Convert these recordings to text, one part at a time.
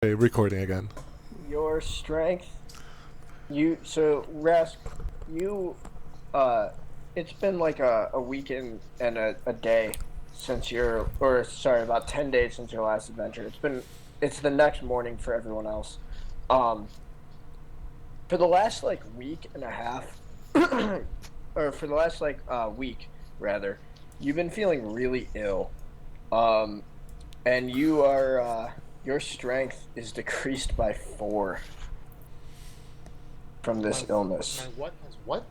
Okay, recording again. Your strength, Rask, you uh it's been like a weekend and a day since or sorry, about 10 days since your last adventure. It's the next morning for everyone else. Um for the last like week and a half or for the last like week rather, you've been feeling really ill. Um and your strength is decreased by 4 from My this my illness. what has what?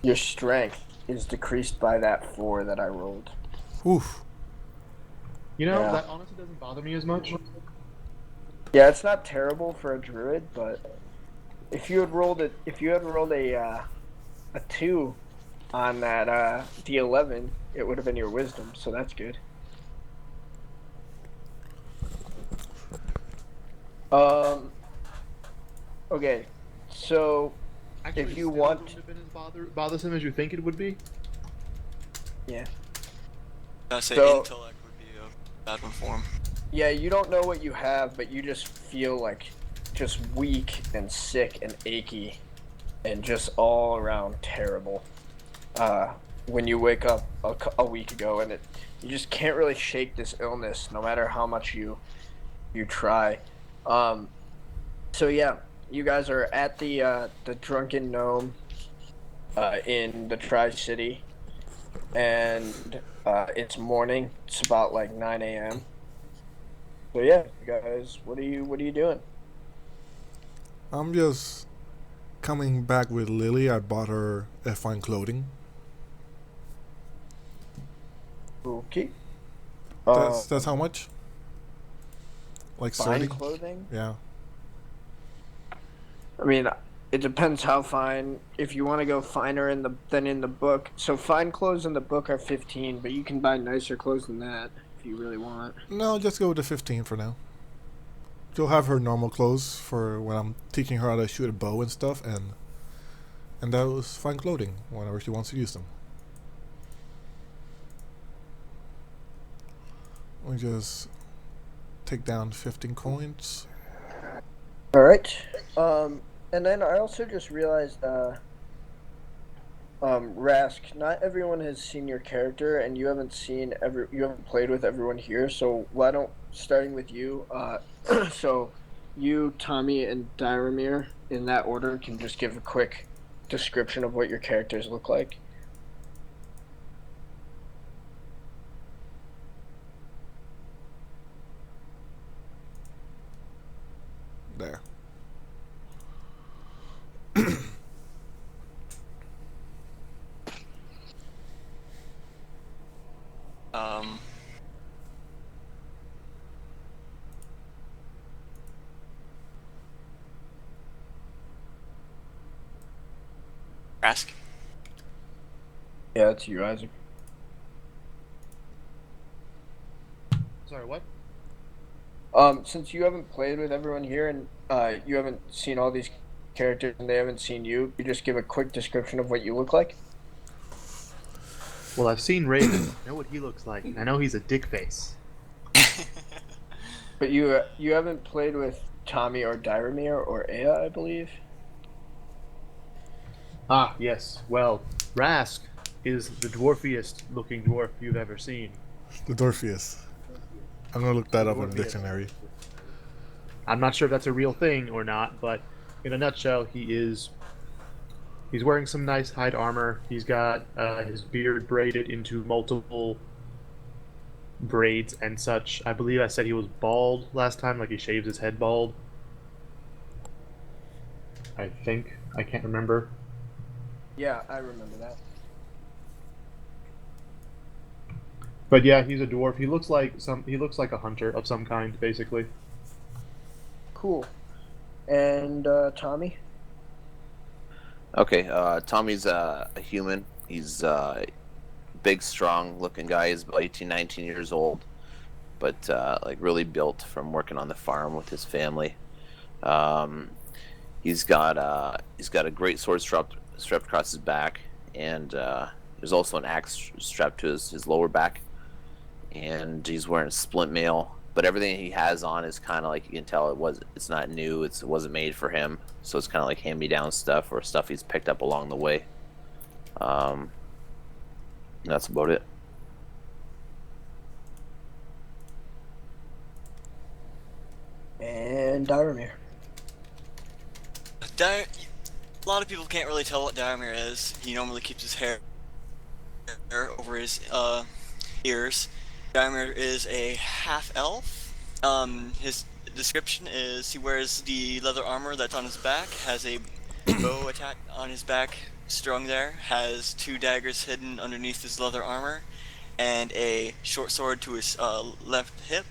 Your strength is decreased by that 4 that I rolled. Oof. You know, Yeah. that honestly doesn't bother me as much. Yeah, it's not terrible for a druid, but if you had rolled a 2 on that D11, it would have been your wisdom, so that's good. Um okay. So Actually, if it you still want wouldn't have been as bothersome as you think it would be. yeah. I say So intellect would be a bad one for him. yeah, you don't know what you have, but you just feel like just weak and sick and achy and just all around terrible. uh, when you wake up a week ago, and you just can't really shake this illness, no matter how much you try. Um, so yeah, you guys are at the Drunken Gnome in the Tri City, and it's morning. It's about like 9 a.m. So yeah, you guys, what are you doing? I'm just coming back with Lily. I bought her a fine clothing. Okay. That's how much? Like Fine 30? clothing. Yeah. I mean, it depends how fine. If you want to go finer than in the book, so fine clothes in the book are 15, but you can buy nicer clothes than that if you really want. No, just go with the 15 for now. She'll have her normal clothes for when I'm teaching her how to shoot a bow and stuff, and that was fine clothing whenever she wants to use them. We just take down 15 coins. All right. And then I also just realized, Rask, not everyone has seen your character, and you haven't played with everyone here. So why don't starting with you, so you, Tommy, and Dyramir in that order can just give a quick description of what your characters look like. There. Um, Ask. Yeah, it's you, Isaac. Sorry, what? Since you haven't played with everyone here and you haven't seen all these characters and they haven't seen you, you just give a quick description of what you look like. Well, I've seen Raven. I know what he looks like. I know he's a dick face. But you haven't played with Tommy or Dyramir or Ea, I believe. Ah, yes. Well, Rask is the dwarfiest looking dwarf you've ever seen. The Dorpheus. I'm gonna look that up in the Dwarfiest. dictionary. I'm not sure if that's a real thing or not, but in a nutshell, he's wearing some nice hide armor. He's got his beard braided into multiple braids and such. I believe I said he was bald last time, like he shaves his head bald. I think. I can't remember. Yeah, I remember that. But yeah, he's a dwarf. He looks like a hunter of some kind, basically. Cool. And Tommy? Okay, Tommy's a human. He's a big, strong-looking guy. He's about 18, 19 years old, but like really built from working on the farm with his family. Um, he's got a great sword strapped across his back, and there's also an axe strapped to his lower back. And he's wearing splint mail but everything he has on is kind of like, you can tell it's not new. It wasn't made for him, so it's kind of like hand-me-down stuff or stuff he's picked up along the way. That's about it. And Daramir. A lot of people can't really tell what Daramir is. He normally keeps his hair over his ears. Daramir is a half-elf. His description is he wears the leather armor that's on his back, has a bow attack on his back strung there, has 2 daggers hidden underneath his leather armor, and a short sword to his left hip.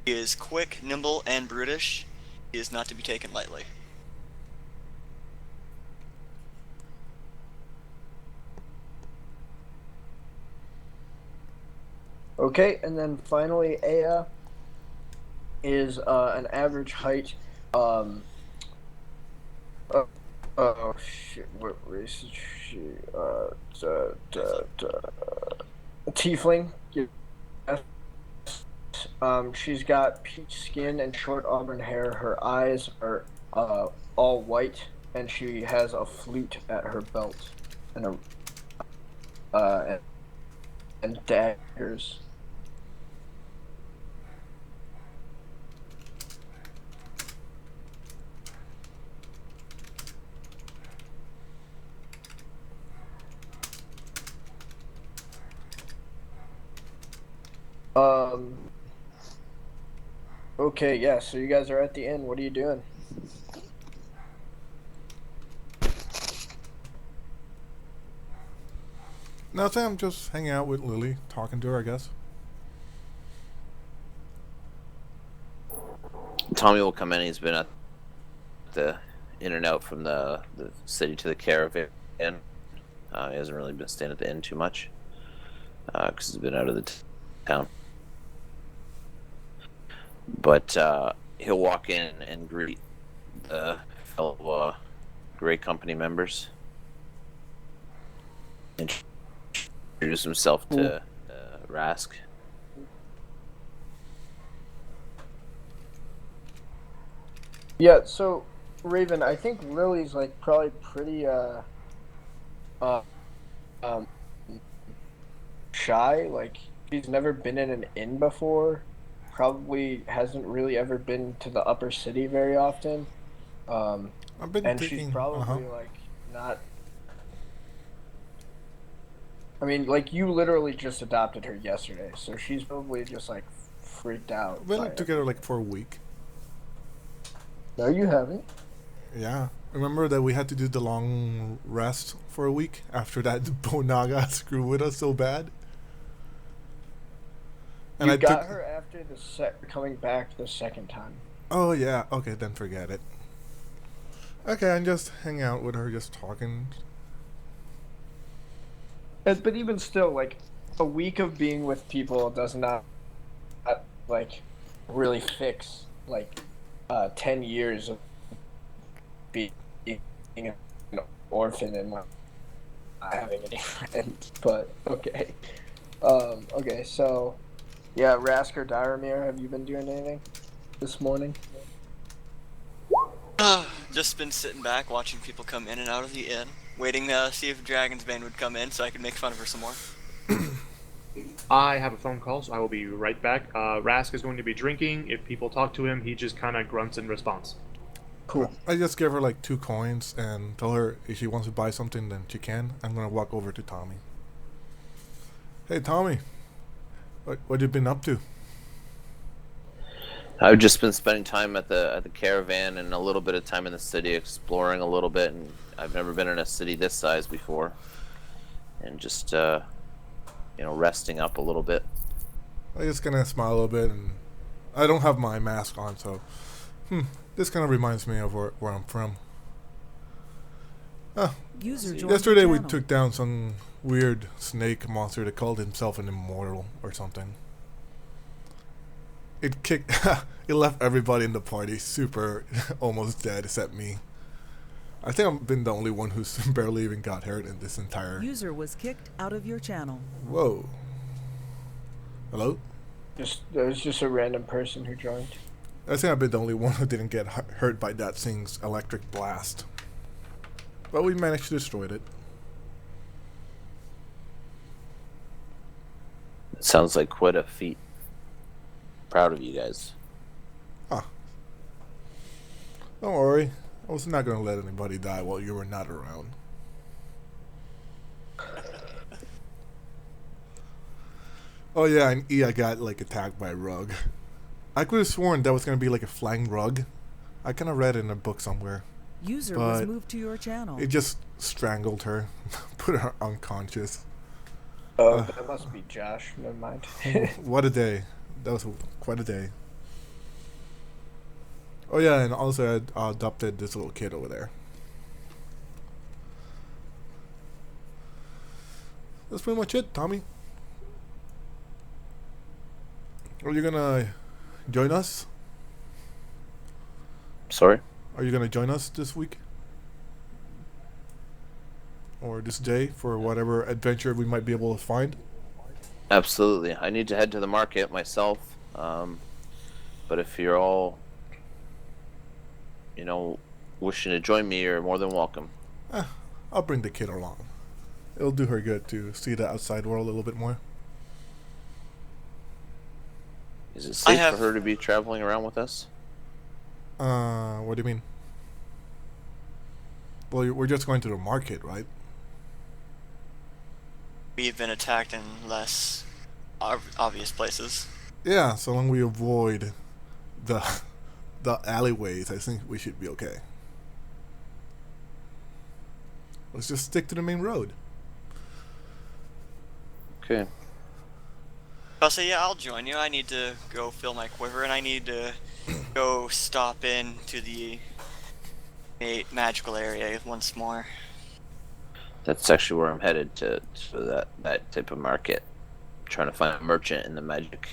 He is quick, nimble, and brutish. He is not to be taken lightly. Okay, and then finally, Aya is an average height. Oh shit! What race is she? Tiefling. Yes. She's got peach skin and short auburn hair. Her eyes are all white, and she has a flute at her belt, and and daggers. Okay, yeah, so you guys are at the inn. What are you doing? Nothing, I'm just hanging out with Lily, talking to her, I guess. Tommy will come in. He's been at the in and out from the city to the caravan. He hasn't really been staying at the inn too much because he's been out of the town. But he'll walk in and greet the fellow Grey Company members. Introduce himself to Rask. Yeah, so Raven, I think Lily's like probably pretty shy. Like she's never been in an inn before. Probably hasn't really ever been to the upper city very often. I've been And thinking, she's probably like not. I mean, like you literally just adopted her yesterday, so she's probably just like freaked out. We've been by it. together like for a week. No, you haven't. Yeah. Remember that we had to do the long rest for a week after that Bonaga screwed with us so bad? And You I got took her after the coming back the second time. Oh yeah, okay, then forget it. Okay, I'm just hanging out with her, just talking. But even still, like a week of being with people does not like really fix like 10 years of being an orphan and not having any friends. But okay, okay, so. Yeah, Rask or Daramir, have you been doing anything this morning? Just been sitting back watching people come in and out of the inn, waiting to see if Dragon's Bane would come in so I could make fun of her some more. I have a phone call, so I will be right back. Rask is going to be drinking. If people talk to him, he just kind of grunts in response. Cool. I just gave her like 2 coins and tell her if she wants to buy something, then she can. I'm gonna walk over to Tommy. Hey, Tommy. What you been up to? I've just been spending time at the caravan and a little bit of time in the city, exploring a little bit. And I've never been in a city this size before, and just resting up a little bit. I'm just gonna smile a little bit, and I don't have my mask on, so this kind of reminds me of where I'm from. Yesterday we took down some weird snake monster that called himself an immortal or something. It left everybody in the party super almost dead except me. I think I've been the only one who's barely even got hurt in this entire... User was kicked out of your channel. Whoa. Hello? There was just a random person who joined. I think I've been the only one who didn't get hurt by that thing's electric blast. But we managed to destroy it. It sounds like quite a feat. Proud of you guys. Huh. Don't worry. I was not going to let anybody die while you were not around. Oh yeah, and E, I got like attacked by a rug. I could have sworn that was going to be like a flying rug. I kind of read it in a book somewhere. User But was moved to your channel. It just strangled her. Put her unconscious. Oh, that must be Josh. Never mind. What a day. That was quite a day. Oh yeah, and also I adopted this little kid over there. That's pretty much it, Tommy. Are you gonna join us? Sorry? Are you gonna join us this week? Or this day for whatever adventure we might be able to find? Absolutely. I need to head to the market myself. But if you're all, wishing to join me, you're more than welcome. I'll bring the kid along. It'll do her good to see the outside world a little bit more. Is it safe for her to be traveling around with us? What do you mean? Well, we're just going to the market, right? We've been attacked in less obvious places. Yeah, so long we avoid the alleyways, I think we should be okay. Let's just stick to the main road. Okay. I'll say, yeah, I'll join you. I need to go fill my quiver, and I need to go stop in to the magical area once more. That's actually where I'm headed to that type of market. Trying to find a merchant in the magic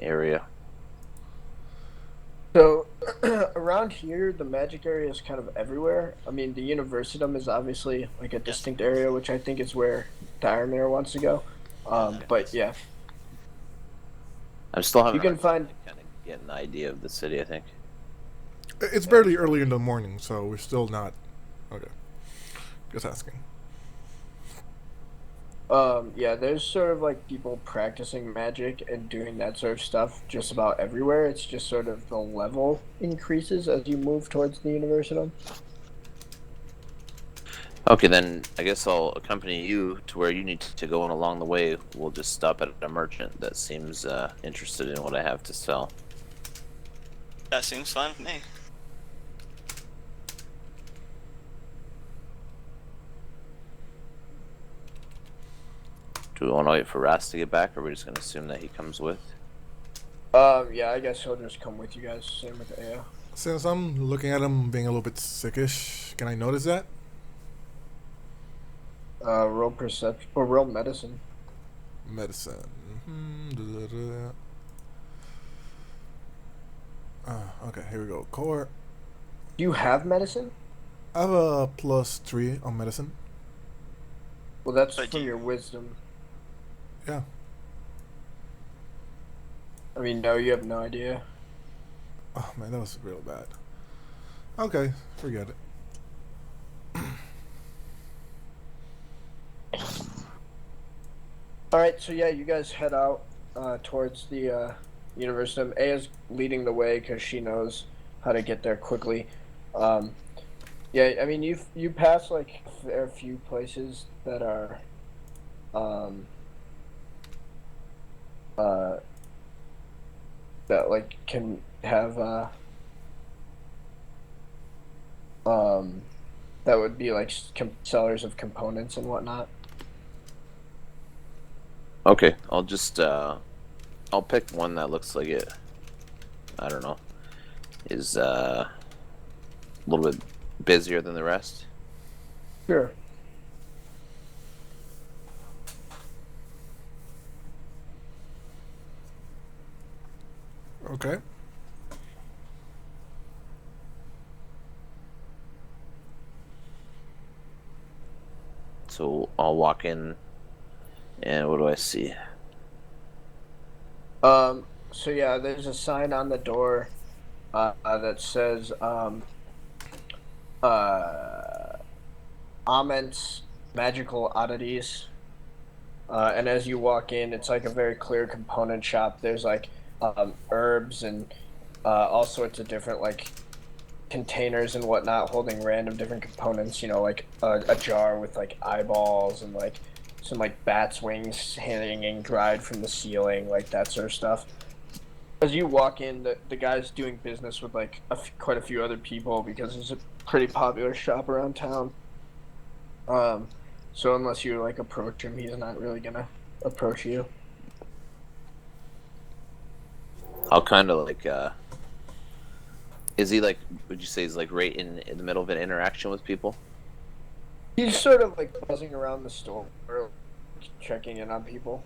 area. So, around here, the magic area is kind of everywhere. I mean, the Universitum is obviously like a distinct area, which I think is where Diremir wants to go. But yeah, I'm still having you can find. kind of get an idea of the city, I think. It's barely early in the morning, so we're still not... Okay. Just asking. Yeah, there's sort of like people practicing magic and doing that sort of stuff just about everywhere. It's just sort of the level increases as you move towards the Universitum. Okay, then I guess I'll accompany you to where you need to go, and along the way we'll just stop at a merchant that seems interested in what I have to sell. That seems fine with me. Do we want to wait for Rast to get back, or are we just going to assume that he comes with? Yeah, I guess he'll just come with you guys. Same with Aya. Since I'm looking at him being a little bit sickish, can I notice that? Roll perception or roll medicine. Medicine. Okay, here we go. Core. Do you have medicine? I have a +3 on medicine. Well, that's But from your wisdom. Yeah. I mean, no, you have no idea. Oh man, that was real bad. Okay, forget it. Alright, so yeah, you guys head out towards the Universitum. Aya's leading the way because she knows how to get there quickly. Yeah, I mean, you pass like a few places that are that like can have that would be like sellers of components and whatnot. Okay, I'll just I'll pick one that looks like it. I don't know. Is a little bit busier than the rest. Sure. Okay. So I'll walk in, and what do I see? So yeah, there's a sign on the door that says uh, Ament's Magical Oddities. And as you walk in, it's like a very clear component shop. There's like herbs and all sorts of different like containers and whatnot holding random different components. You know, like a jar with like eyeballs and like some like bat's wings hanging dried from the ceiling, like that sort of stuff. As you walk in, the guy's doing business with like quite a few other people because it's a pretty popular shop around town. Um, so unless you like approach him, he's not really gonna approach you. I'll kind of like. Is he like? Would you say he's like right in the middle of an interaction with people? He's sort of like buzzing around the store, checking in on people.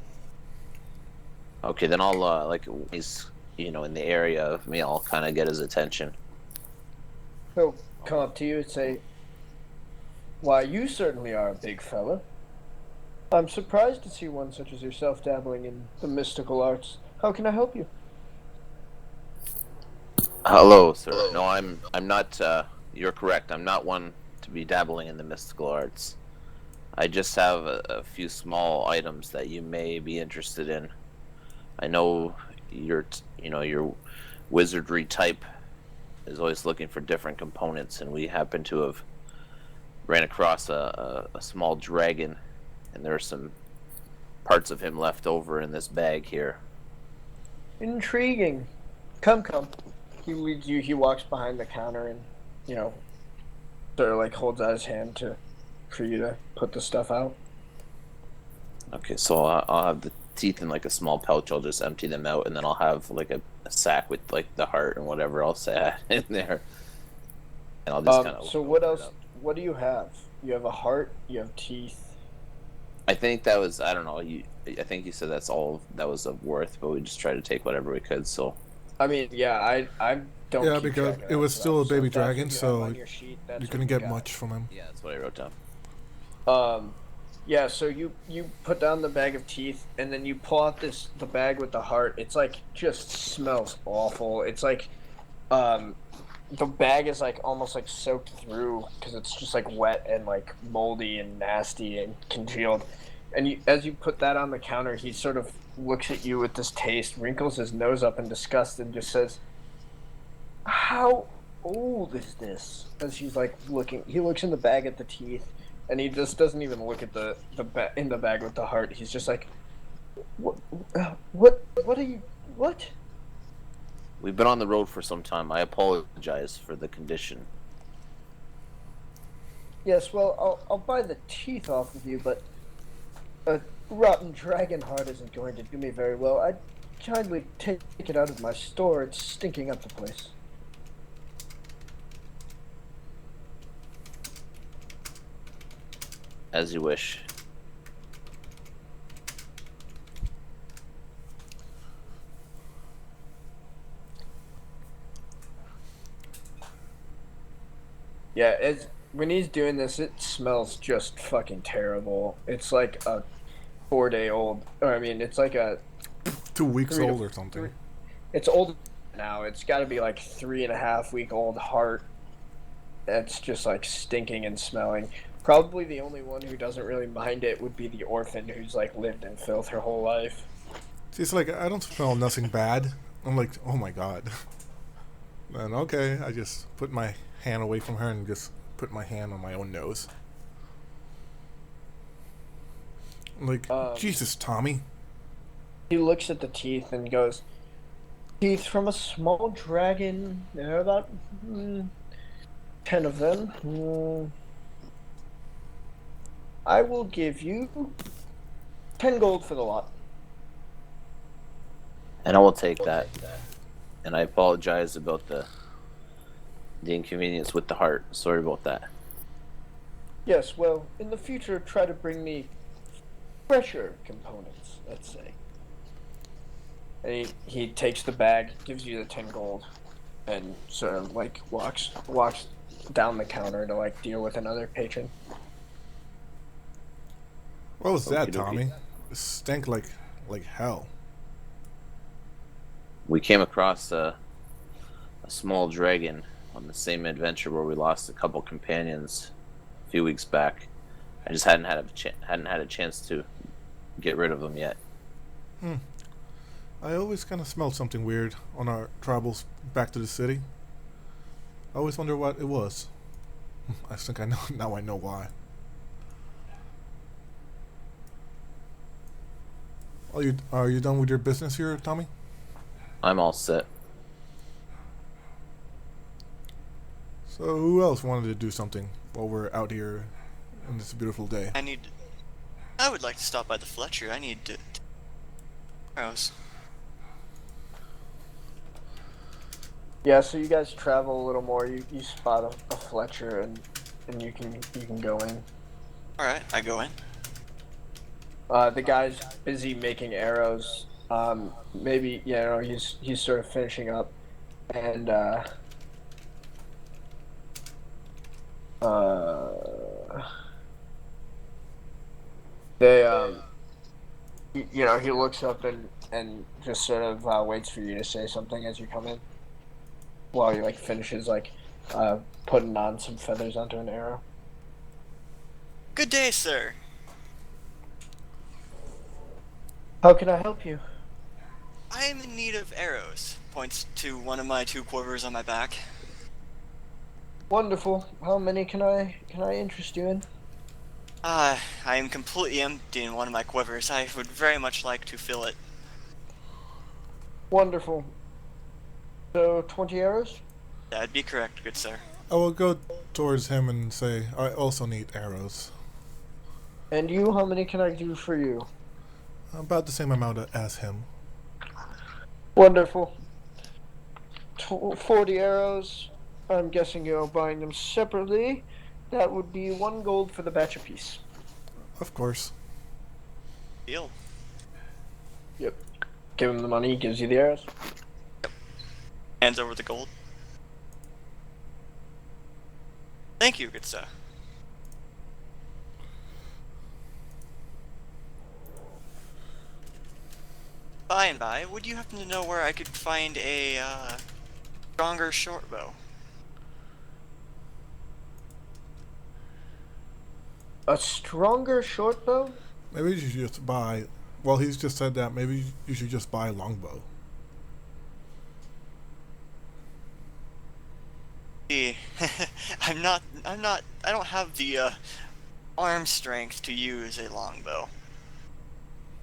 Okay, then I'll like he's in the area of me. I'll kind of get his attention. He'll come up to you and say, "Why, you certainly are a big fella. I'm surprised to see one such as yourself dabbling in the mystical arts. How can I help you?" Hello, sir. No, I'm not. You're correct. I'm not one to be dabbling in the mystical arts. I just have a few small items that you may be interested in. I know your wizardry type is always looking for different components, and we happen to have ran across a small dragon, and there are some parts of him left over in this bag here. Intriguing. Come, come. He leads you. He walks behind the counter and, sort of like holds out his hand for you to put the stuff out. Okay, so I'll have the teeth in like a small pouch. I'll just empty them out, and then I'll have like a sack with like the heart and whatever else I had in there. And I'll just kind of. So what else? What do you have? You have a heart. You have teeth. I think that was, I don't know. I think you said that's all that was of worth, but we just tried to take whatever we could. So. I mean, yeah, I don't. Yeah, keep because track of it was that still a stuff. baby If that's dragon, what you so have on your sheet, that's you what couldn't get got. much from him. Yeah, that's what I wrote down. Yeah. So you put down the bag of teeth, and then you pull out the bag with the heart. It's like just smells awful. It's like, the bag is like almost like soaked through because it's just like wet and like moldy and nasty and congealed. And as you put that on the counter, he sort of looks at you with this taste, wrinkles his nose up in disgust, and just says, "How old is this?" As he's like looking, he looks in the bag at the teeth, and he just doesn't even look at in the bag with the heart. He's just like, "What? What are you? What?" We've been on the road for some time. I apologize for the condition. Yes, well, I'll buy the teeth off of you, but a rotten dragon heart isn't going to do me very well. I'd kindly take it out of my store. It's stinking up the place. As you wish. Yeah, when he's doing this, it smells just fucking terrible. It's like a 4-day-old. Or I mean, it's like a 2 weeks 3 to old or something. It's old now. It's got to be like 3.5-week-old heart. That's just like stinking and smelling. Probably the only one who doesn't really mind it would be the orphan who's like lived in filth her whole life. See, it's like I don't smell nothing bad. I'm like, oh my god. Then okay, I just put my hand away from her and just put my hand on my own nose. I'm like, Jesus, Tommy. He looks at the teeth and goes, "Teeth from a small dragon. There are about 10 of them. I will give you 10 gold for the lot." And I will take that. And I apologize about the inconvenience with the heart. Sorry about that. Yes, well, in the future, try to bring me fresher components, let's say. And he takes the bag, gives you the 10 gold, and sort of like walks down the counter to like deal with another patron. What was that, Okey-dokey. Tommy? It stank like hell. We came across a small dragon on the same adventure where we lost a couple companions a few weeks back. I just hadn't had a chance to get rid of them yet. I always kind of smelled something weird on our travels back to the city. I always wonder what it was. I think I know now. I know why. Are you done with your business here, Tommy? I'm all set. So who else wanted to do something while we're out here on this beautiful day? I would like to stop by the Fletcher. I need to arrows. Yeah, so you guys travel a little more. You spot a Fletcher, and you can go in. All right, I go in. The guy's busy making arrows. Maybe he's sort of finishing up, and they he looks up and just sort of waits for you to say something as you come in, while he finishes putting on some feathers onto an arrow. Good day, sir. How can I help you? I am in need of arrows. Points to one of my 2 quivers on my back. Wonderful. How many can I interest you in? I am completely empty in one of my quivers. I would very much like to fill it. Wonderful. So 20 arrows? That'd be correct, good sir. I will go towards him and say, I also need arrows. And you, how many can I do for you? About the same amount as him. Wonderful. 40 arrows. I'm guessing you're buying them separately. That would be 1 gold for the batch apiece. Of course. Deal. Yep. Give him the money, he gives you the arrows. Hands over the gold. Thank you, good sir. By and by, would you happen to know where I could find a stronger short bow? A stronger short bow? Maybe you should just buy. Well, he's just said that. Maybe you should just buy a longbow. See, I don't have the arm strength to use a longbow.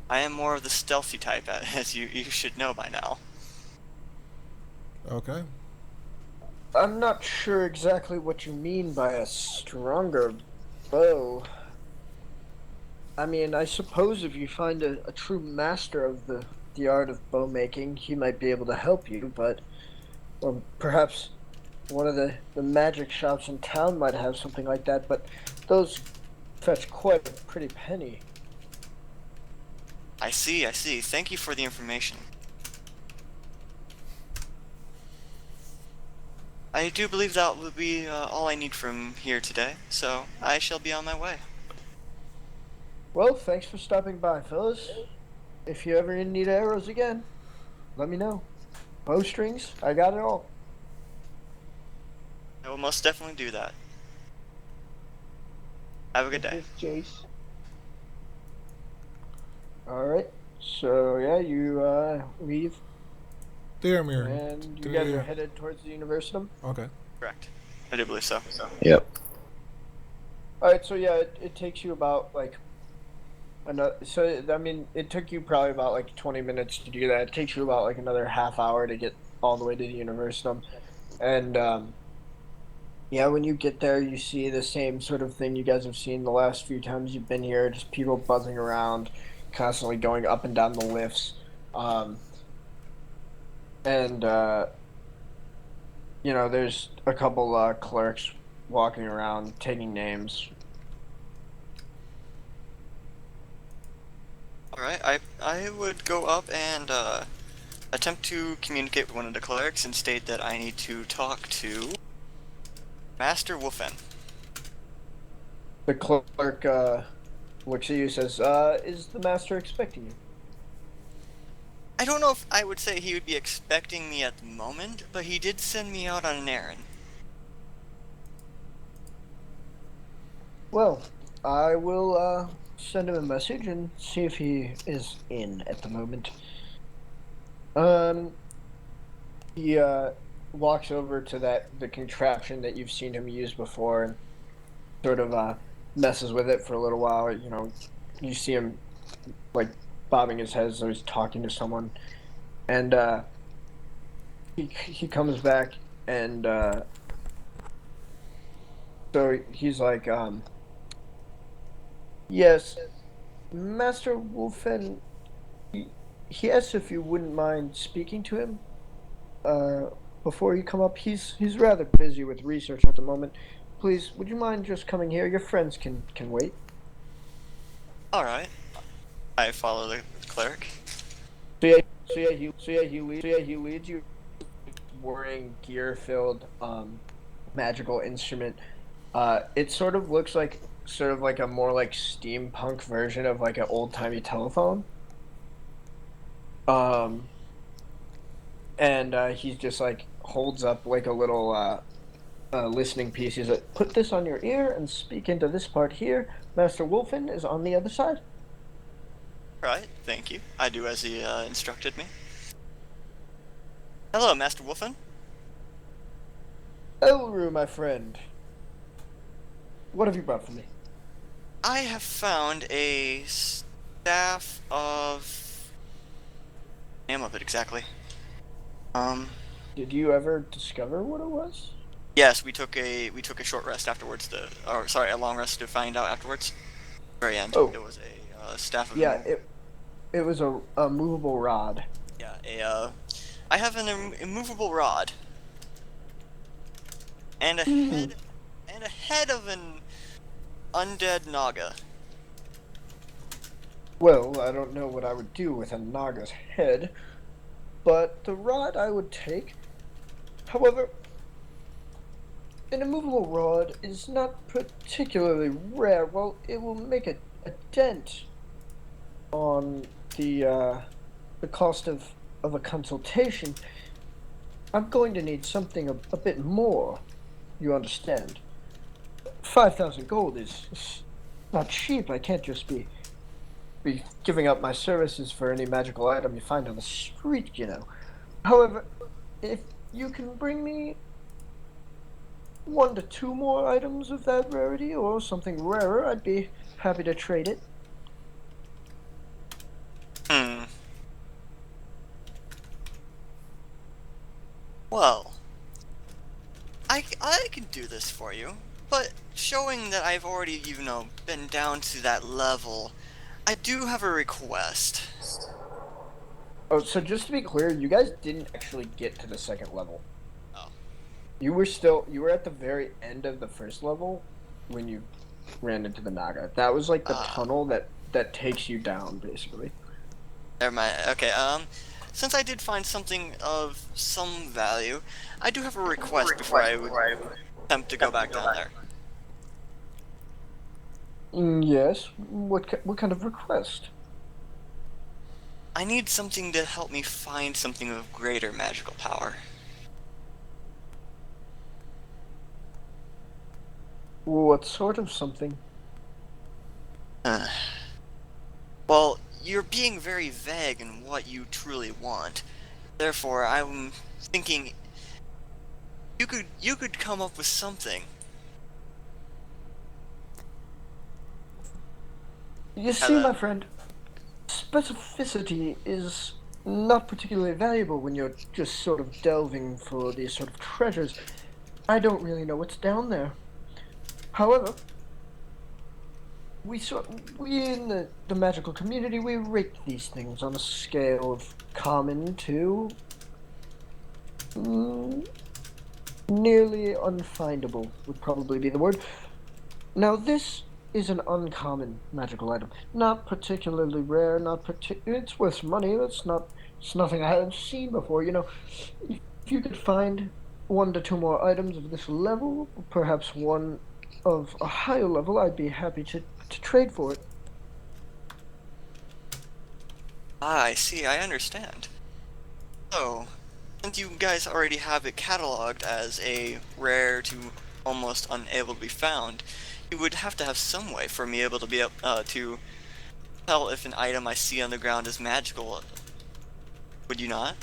I am more of the stealthy type, as you should know by now. Okay. I'm not sure exactly what you mean by a stronger bow. I mean, I suppose if you find a true master of the art of bow making, he might be able to help you, but or perhaps one of the magic shops in town might have something like that, but those fetch quite a pretty penny. I see. Thank you for the information. I do believe that will be all I need from here today, so I shall be on my way. Well, thanks for stopping by, fellas. If you ever need arrows again, let me know. Bowstrings, I got it all. I will most definitely do that. Have a good day. Jace. Alright, so yeah, you leave, Daramir. and you guys are headed towards the Universitum? Okay. Correct. I do believe so. Yep. Alright, so yeah, it takes you about it took you probably about 20 minutes to do that. It takes you about another half hour to get all the way to the Universitum. And yeah, when you get there, you see the same sort of thing you guys have seen the last few times you've been here, just people buzzing around, constantly going up and down the lifts. There's a couple clerks walking around taking names. Alright, I would go up and attempt to communicate with one of the clerics and state that I need to talk to Master Wolfen. The clerk looks at you and says, is the master expecting you? I don't know if I would say he would be expecting me at the moment, but he did send me out on an errand. Well, I will send him a message and see if he is in at the moment. He walks over to the contraption that you've seen him use before and sort of messes with it for a little while. You know, you see him like bobbing his head as though he's talking to someone, and he comes back and so he's like, yes, Master Wolfen. He asked if you wouldn't mind speaking to him before you come up. He's rather busy with research at the moment. Please, would you mind just coming here? Your friends can wait. All right. I follow the cleric. He leads you, wearing gear-filled magical instrument. It sort of looks like a more like steampunk version of like an old-timey telephone. And he's just like holds up like a little listening piece. He's like, put this on your ear and speak into this part here. Master Wolfen is on the other side. Right, thank you. I do as he instructed me. Hello, Master Wolfen. Elru, my friend. What have you brought for me? I have found a staff of... name of it exactly. Did you ever discover what it was? Yes, we took a short rest afterwards. A long rest to find out afterwards. Very end. Oh. It was a staff of... Yeah, it was a movable rod. Yeah, I have an immovable rod. And a head of an undead Naga. Well, I don't know what I would do with a Naga's head, but the rod I would take. However, an immovable rod is not particularly rare. Well, it will make a dent on the cost of a consultation. I'm going to need something a bit more, you understand. 5,000 gold is not cheap. I can't just be giving up my services for any magical item you find on the street, you know. However, if you can bring me 1 to 2 more items of that rarity or something rarer, I'd be happy to trade it. Well, I can do this for you, but showing that I've already, been down to that level, I do have a request. Oh, so just to be clear, you guys didn't actually get to the second level. Oh. You were at the very end of the first level when you ran into the Naga. That was like the tunnel that takes you down, basically. Never mind. Okay, since I did find something of some value, I do have a request before I would attempt to go back down there. Yes. What kind of request? I need something to help me find something of greater magical power. What sort of something? Well, you're being very vague in what you truly want. Therefore, I'm thinking you could come up with something. You see, my friend, specificity is not particularly valuable when you're just sort of delving for these sort of treasures. I don't really know what's down there. However, we in the magical community, we rate these things on a scale of common to nearly unfindable would probably be the word. Now this is an uncommon magical item, not particularly rare, it's worth some money. It's nothing I haven't seen before. You know, if you could find 1 to 2 more items of this level, perhaps one of a higher level, I'd be happy to trade for it. Ah, I see, I understand. So, since you guys already have it cataloged as a rare to almost unable to be found, you would have to have some way for me able to be to tell if an item I see on the ground is magical. Would you not?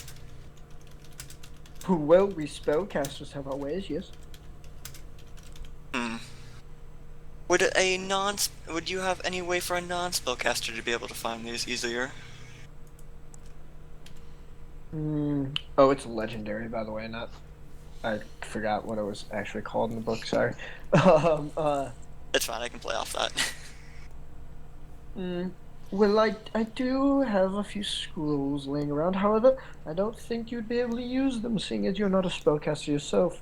Well, we spellcasters have our ways, yes. Hmm. Would you have any way for a non-spellcaster to be able to find these easier? Oh, it's legendary, by the way, not... I forgot what it was actually called in the book, sorry. It's fine, I can play off that. Well, I do have a few scrolls laying around. However, I don't think you'd be able to use them, seeing as you're not a spellcaster yourself.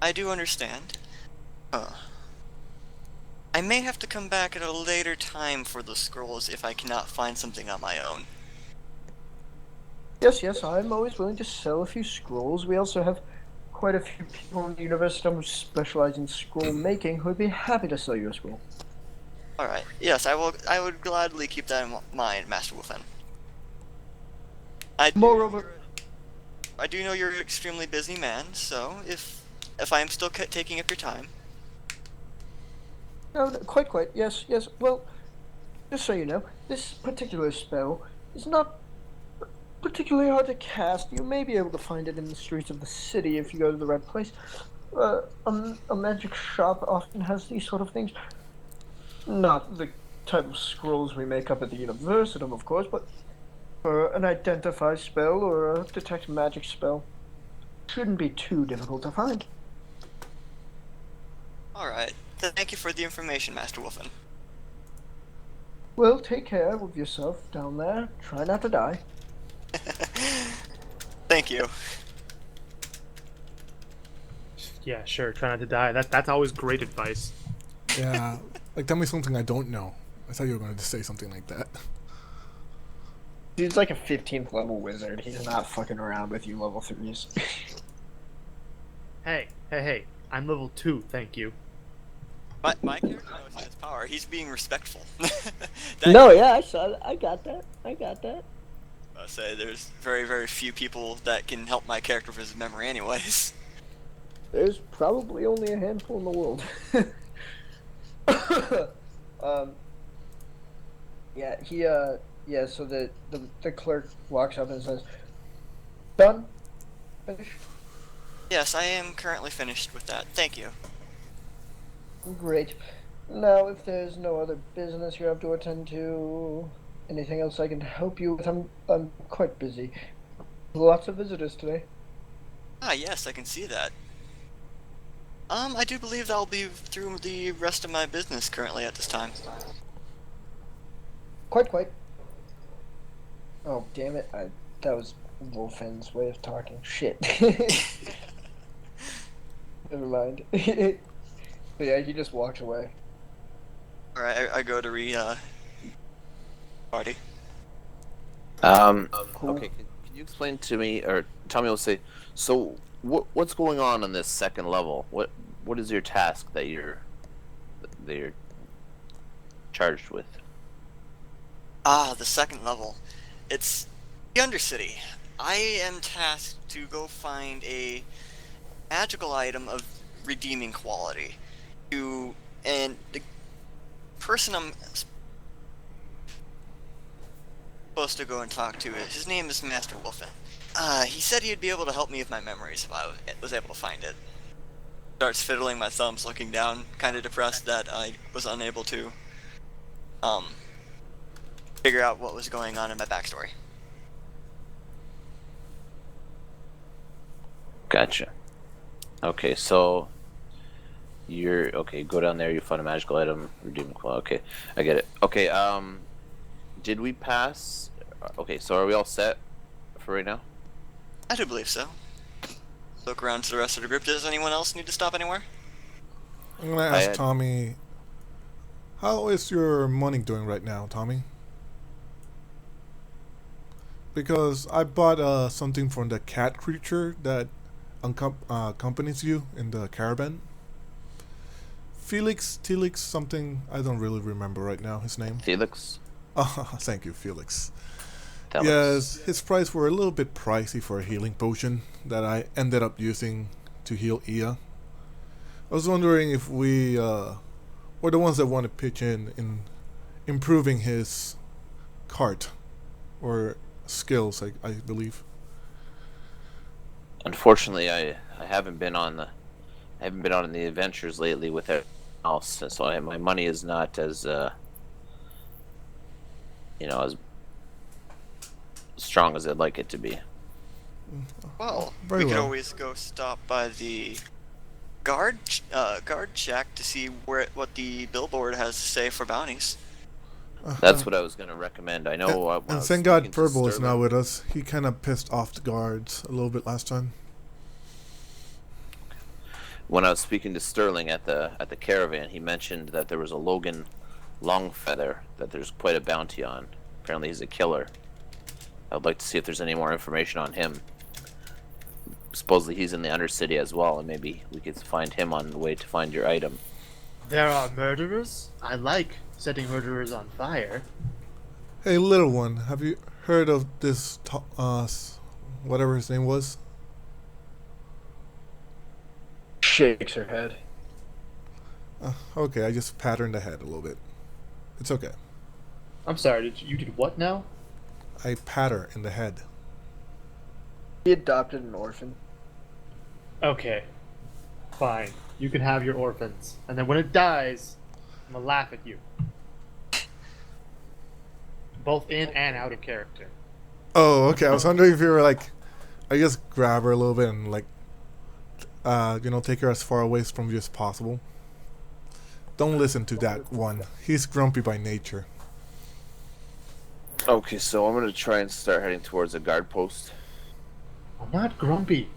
I do understand. I may have to come back at a later time for the scrolls if I cannot find something on my own. Yes, I'm always willing to sell a few scrolls. We also have quite a few people in the university who specialize in scroll making who would be happy to sell you a scroll. Alright, yes, I would gladly keep that in mind, Master Wolfen. Moreover, I do know you're an extremely busy man, so if I am still taking up your time. no, quite, yes. Well, just so you know, this particular spell is not particularly hard to cast. You may be able to find it in the streets of the city if you go to the right place. A magic shop often has these sort of things. Not the type of scrolls we make up at the university, of course, but for an identify spell or a detect magic spell. Shouldn't be too difficult to find. Alright, thank you for the information, Master Wolfen. Well, take care of yourself down there. Try not to die. Thank you. Yeah, sure. Try not to die. That's always great advice. Yeah, like tell me something I don't know. I thought you were going to say something like that. Dude's like a 15th level wizard. He's not fucking around with you level 3s. Hey. I'm level 2, thank you. My character knows his power. He's being respectful. No, yeah, I saw that. I got that. I say there's very, very few people that can help my character with his memory anyways. There's probably only a handful in the world. So the clerk walks up and says, "Done? Finished? Yes, I am currently finished with that. Thank you. Great. Now, if there's no other business you have to attend to, anything else I can help you with? I'm quite busy. Lots of visitors today." Ah, yes, I can see that. I do believe I'll be through the rest of my business currently at this time. Quite. Oh, damn it. That was Wolfen's way of talking. Shit. Never mind. But yeah, he just walks away. Alright, I go to party. Cool. Okay, can you explain to me, or Tommy will say, so what's going on this second level? What is your task that you're charged with? Ah, the second level. It's the Undercity. I am tasked to go find a magical item of redeeming quality. And the person I'm supposed to go and talk to, his name is Master Wolfen. He said he'd be able to help me with my memories if I was able to find it. Starts fiddling my thumbs, looking down, kind of depressed that I was unable to figure out what was going on in my backstory. Gotcha. Okay, so go down there, you find a magical item, redeem quality. Okay, I get it. Okay, did we pass? Okay, so are we all set for right now? I do believe so. Look around to the rest of the group. Does anyone else need to stop anywhere? I'm going to ask Tommy, how is your money doing right now, Tommy? Because I bought something from the cat creature that accompanies you in the caravan. Felix, something, I don't really remember right now his name. Felix? Thank you, Felix. Tell Yes, us. his price were a little bit pricey for a healing potion that I ended up using to heal Ia. I was wondering if we were the ones that want to pitch in improving his cart or skills, I believe. Unfortunately, I haven't been on the adventures lately with everyone else, so my money is not as as strong as I'd like it to be. Well, Very we could well. always go stop by the guard shack to see what the billboard has to say for bounties. That's what I was going to recommend. I know. When I And was thank God speaking to Purple is now Sterling- with us. He kind of pissed off the guards a little bit last time. When I was speaking to Sterling at the caravan, he mentioned that there was a Logan Longfeather that there's quite a bounty on. Apparently, he's a killer. I would like to see if there's any more information on him. Supposedly, he's in the Undercity as well, and maybe we could find him on the way to find your item. There are murderers? I like setting murderers on fire. Hey, little one, have you heard of this? Whatever his name was. Shakes her head. Okay, I just patterned the head a little bit. It's okay. I'm sorry, you did what now? I patter in the head. He adopted an orphan. Okay. Fine. You can have your orphans. And then when it dies, I'm gonna laugh at you. Both in and out of character. Oh, okay. I was wondering if you were like, I just grab her a little bit and like, take her as far away from you as possible. Don't listen to that one. He's grumpy by nature. Okay, so I'm going to try and start heading towards a guard post. I'm not grumpy.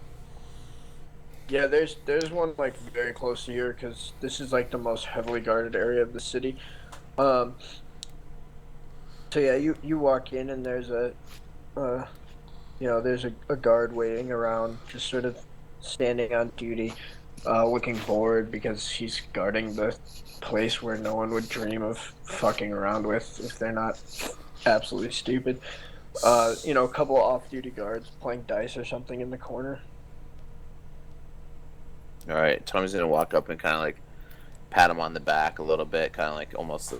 Yeah, there's one like very close to here because this is like the most heavily guarded area of the city. So yeah, you walk in and there's there's a guard waiting around, just sort of standing on duty, looking bored because he's guarding the place where no one would dream of fucking around with if they're not absolutely stupid. A couple of off-duty guards playing dice or something in the corner. All right, Tommy's going to walk up and kind of like pat him on the back a little bit, kind of like almost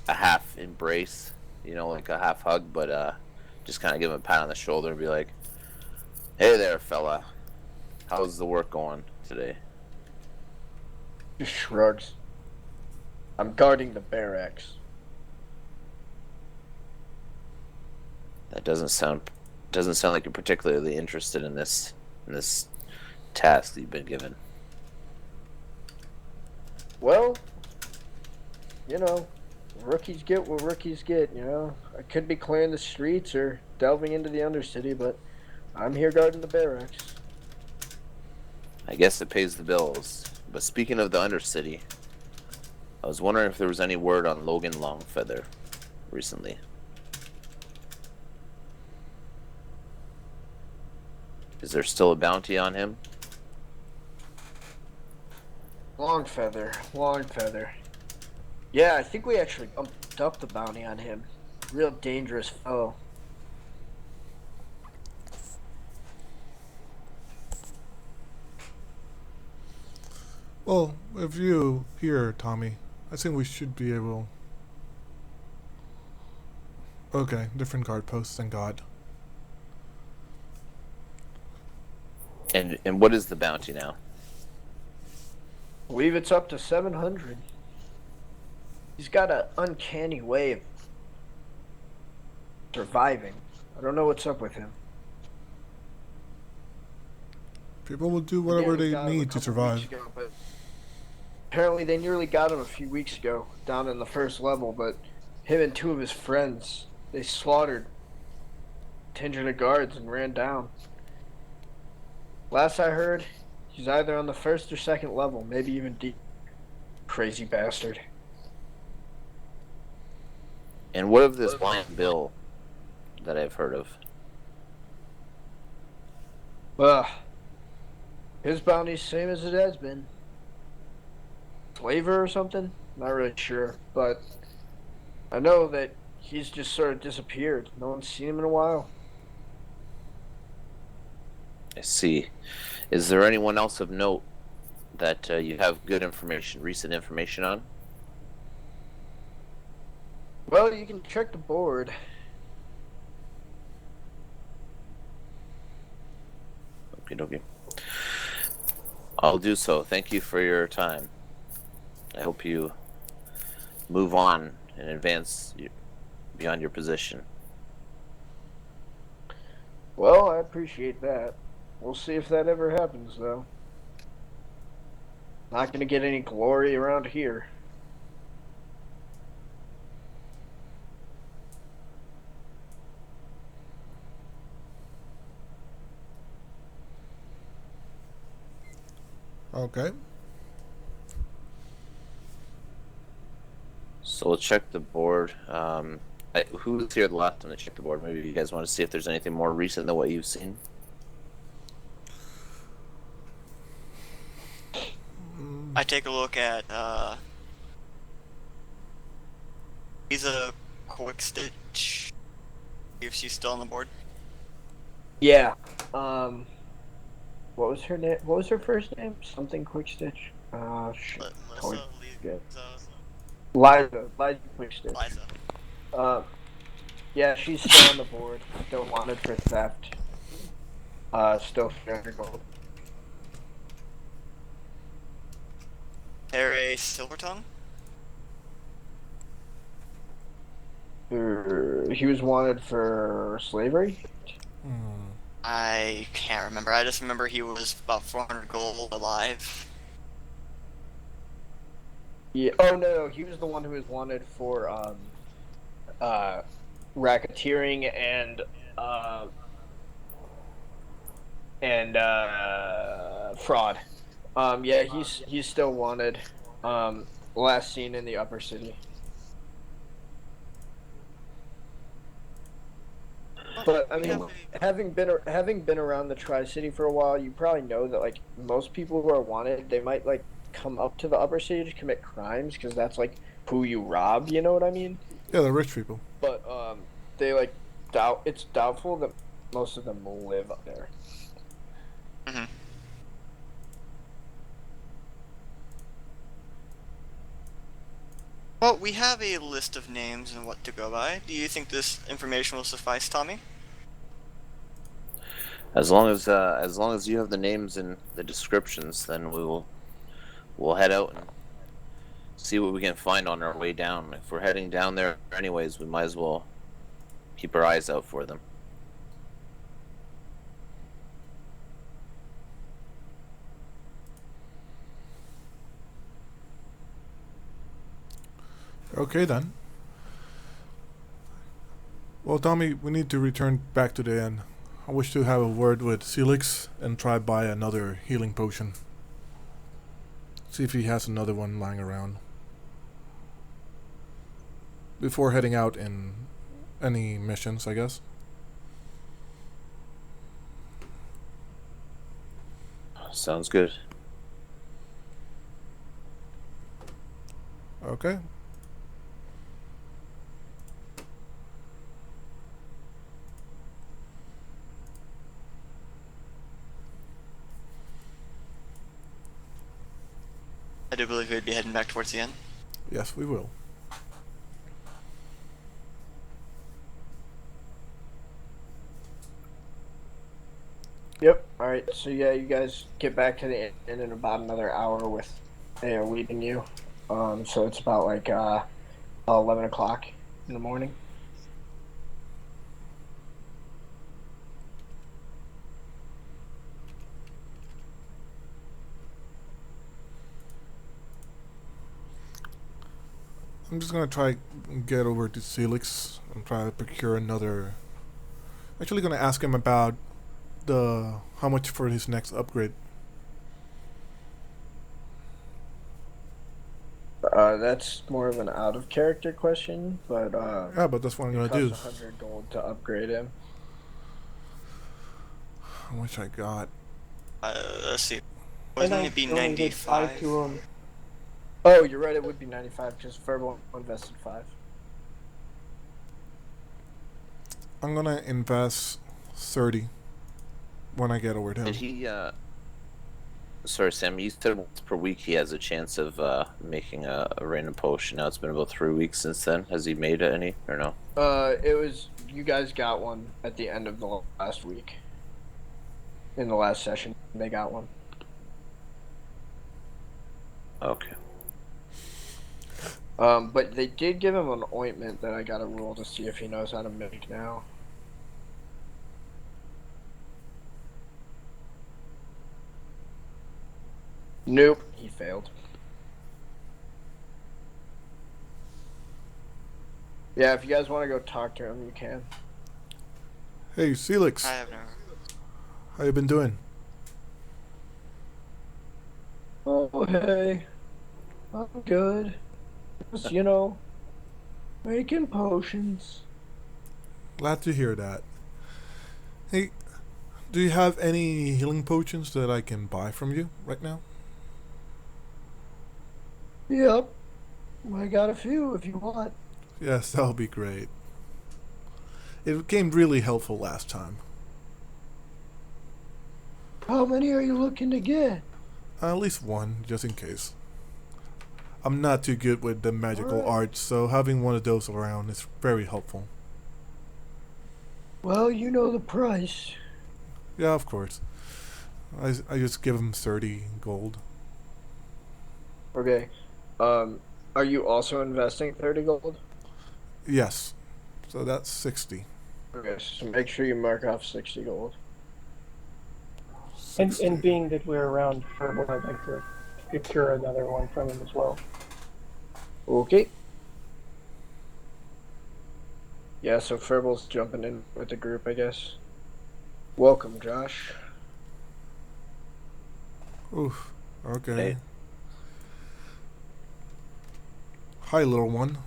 a half embrace, like a half hug, but just kind of give him a pat on the shoulder and be like, "Hey there, fella. How's the work going today?" Just shrugs. I'm guarding the barracks. That doesn't sound like you're particularly interested in this task that you've been given. Well, rookies get what rookies get, I could be clearing the streets or delving into the Undercity, but I'm here guarding the barracks. I guess it pays the bills. But speaking of the Undercity, I was wondering if there was any word on Logan Longfeather recently. Is there still a bounty on him? Longfeather. Yeah, I think we actually bumped up the bounty on him. Real dangerous fellow. Well, if you here, Tommy, I think we should be able. Okay, different guard posts, thank God. And what is the bounty now? I believe it's up to 700. He's got an uncanny way of surviving. I don't know what's up with him. People will do whatever Yeah, we they got him a need to couple survive. weeks ago, but apparently they nearly got him a few weeks ago down in the first level, but him and two of his friends, they slaughtered contingent of guards and ran down. Last I heard, he's either on the first or second level, maybe even deep. Crazy bastard. And what of this blind Bill that I've heard of? His bounty's same as it has been. Flavor or something? Not really sure, but I know that he's just sort of disappeared. No one's seen him in a while. I see. Is there anyone else of note that you have good information, recent information on? Well, you can check the board. Okay. I'll do so. Thank you for your time. I hope you move on and advance beyond your position. Well, I appreciate that. We'll see if that ever happens, though. Not gonna get any glory around here. Okay. So we'll check the board. Who's here the last time to check the board? Maybe you guys want to see if there's anything more recent than what you've seen. I take a look at Lisa Quickstitch. If she's still on the board. Yeah. What was her name? What was her first name? Something Quickstitch. Shit. Lisa, Good. Liza, Liza Quickstitch. Liza. Yeah, she's still on the board. Still wanted for theft. Still 300 gold. Harry Silvertongue. He was wanted for slavery. I can't remember. I just remember he was about 400 gold alive. Yeah. Oh no, he was the one who was wanted for racketeering and fraud. Yeah, he's still wanted. Last seen in the upper city. But I mean, having been around the Tri-City for a while, you probably know that like most people who are wanted, they might like come up to the upper city to commit crimes because that's like who you rob. You know what I mean? Yeah, the rich people. But they like it's doubtful that most of them live up there. Mm-hmm. Well, we have a list of names and what to go by. Do you think this information will suffice, Tommy? As long as you have the names and the descriptions, then we'll head out and see what we can find on our way down. If we're heading down there anyways, we might as well keep our eyes out for them. Okay then. Well, Tommy, we need to return back to the inn. I wish to have a word with Celix and try buy another healing potion. See if he has another one lying around. Before heading out in any missions, I guess. Sounds good. Okay. I do believe we'd be heading back towards the end. Yes, we will. Yep. All right. So yeah, you guys get back to the inn in about another hour with Ao leading you. So it's about like 11 o'clock in the morning. I'm just gonna try and get over to Celix and try to procure another. Actually, gonna ask him about how much for his next upgrade. That's more of an out of character question, but Yeah, but that's what I'm gonna do. it costs 100 gold to upgrade him. How much I got? Let's see. Wouldn't it be 95? Oh, you're right. It would be 95 because Verbal invested 5. I'm gonna invest 30 when I get over to him. Did he? Sorry, Sam. You said once per week he has a chance of making a random potion. Now it's been about 3 weeks since then. Has he made any or no? It was you guys got one at the end of the last week. In the last session, they got one. Okay. But they did give him an ointment that I got to roll to see if he knows how to make now. Nope, he failed. Yeah, if you guys want to go talk to him, you can. Hey, Celix. I have no. How you been doing? Oh, hey. I'm good. Just, making potions. Glad to hear that. Hey, do you have any healing potions that I can buy from you right now? Yep. I got a few if you want. Yes, that'll be great. It became really helpful last time. How many are you looking to get? At least one, just in case. I'm not too good with the magical Alright. arts, so having one of those around is very helpful. Well, you know the price. Yeah, of course. I just give him 30 gold. Okay. Are you also investing 30 gold? Yes. So that's 60. Okay, so make sure you mark off 60 gold. And 60. being that we're around Herbal, I'd like to procure another one from him as well. Okay. Yeah, so Furbal's jumping in with the group, I guess. Welcome, Josh. Oof. Okay. Hey. Hi, little one.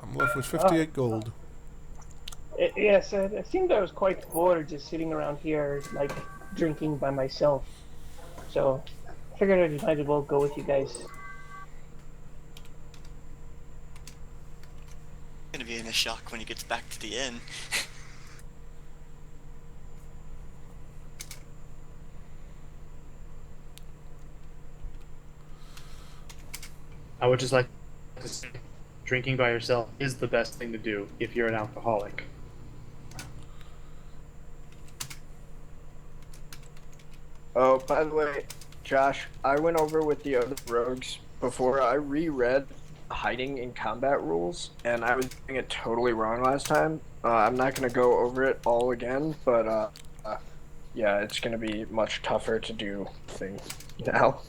I'm left with 58 gold. Yes, it seemed I was quite bored just sitting around here, like, drinking by myself. So, I figured I might as well go with you guys. Gonna be in a shock when he gets back to the inn. I would just like to say, drinking by yourself is the best thing to do if you're an alcoholic. Oh, by the way, Josh, I went over with the other rogues before I reread hiding in combat rules, and I was doing it totally wrong last time. I'm not going to go over it all again, but yeah, it's going to be much tougher to do things now.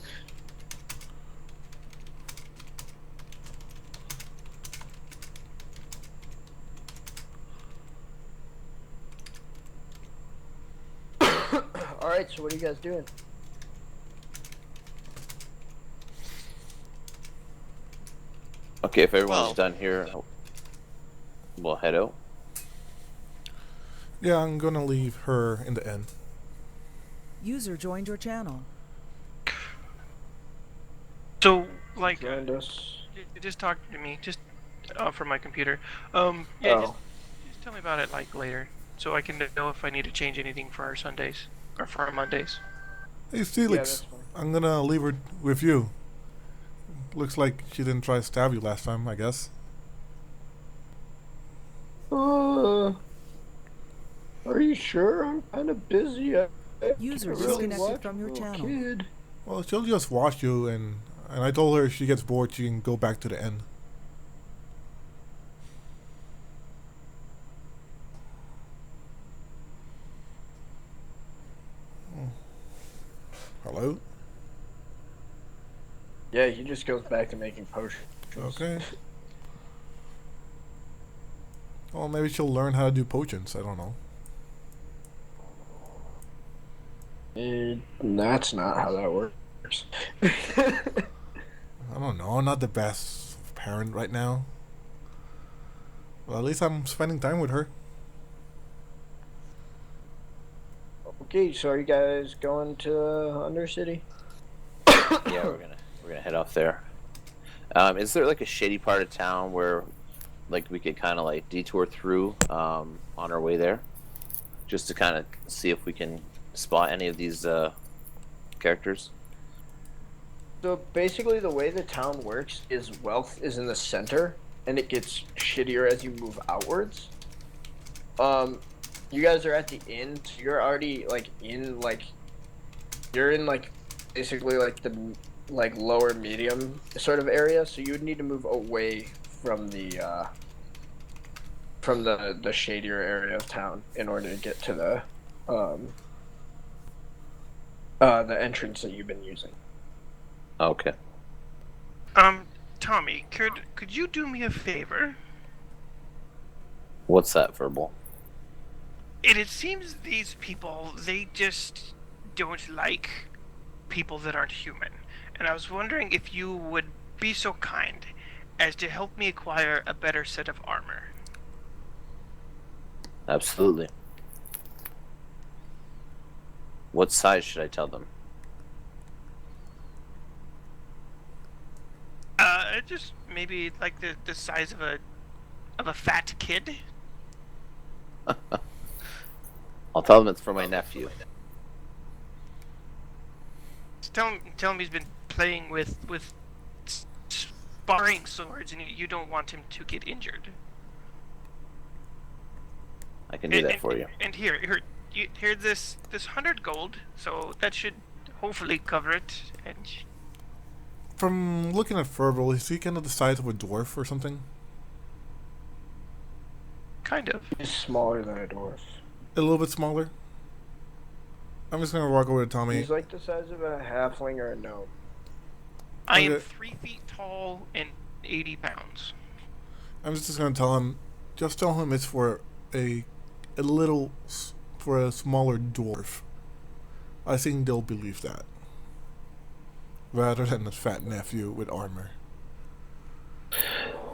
Alright, so what are you guys doing? Okay, if everyone's Well- done here, we'll head out. Yeah, I'm gonna leave her in the inn. User joined your channel. So, like, Joined us. just talk to me, just from my computer. Oh. Just tell me about it, like, later, so I can know if I need to change anything for our Sundays, or for our Mondays. Hey, Felix, that's fine. I'm gonna leave her with you. Looks like she didn't try to stab you last time, I guess. Are you sure? I'm kind of busy. I User can't really disconnected watch from your a little channel. Kid. Well, she'll just watch you, and I told her if she gets bored, she can go back to the inn. Hello? Yeah, he just goes back to making potions. Okay. Well, maybe she'll learn how to do potions. I don't know. That's not how that works. I don't know. I'm not the best parent right now. Well, at least I'm spending time with her. Okay, so are you guys going to Undercity? Yeah, we're gonna head off there. Is there like a shady part of town where like we could kind of like detour through on our way there, just to kind of see if we can spot any of these characters? So basically, the way the town works is wealth is in the center, and it gets shittier as you move outwards. You guys are at the inn, so you're already you're in basically the lower medium sort of area. So you would need to move away from the shadier area of town in order to get to the entrance that you've been using. Okay. Tommy, could you do me a favor? What's that, Verbal? It seems these people, they just don't like people that aren't human. And I was wondering if you would be so kind as to help me acquire a better set of armor. Absolutely. What size should I tell them? Just maybe like the size of a fat kid. I'll tell them it's for my nephew. Just tell him he's been playing with sparring swords, and you don't want him to get injured. I can do that for you. And here this 100 gold, so that should hopefully cover it. And From looking at Verbal, is he kind of the size of a dwarf or something? kind of. He's smaller than a dwarf. A little bit smaller? I'm just gonna walk over to Tommy. He's like the size of a halfling or a gnome. I am Okay. 3 feet tall and 80 pounds. I'm just gonna tell him, it's for a smaller dwarf. I think they'll believe that, rather than a fat nephew with armor.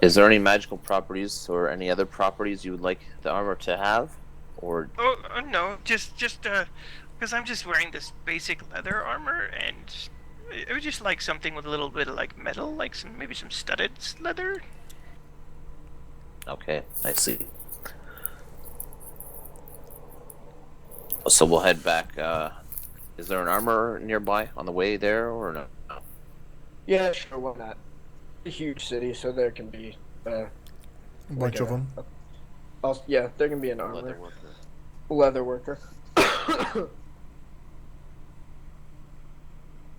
Is there any magical properties or any other properties you would like the armor to have? Or Oh no, just because I'm just wearing this basic leather armor, and I would just like something with a little bit of like metal, like maybe some studded leather. okay, I see. So we'll head back. Is there an armor nearby on the way there, or no? Yeah, sure, why not? A huge city, so there can be A bunch of them. yeah, there can be an Leather armor. worker. Leather worker.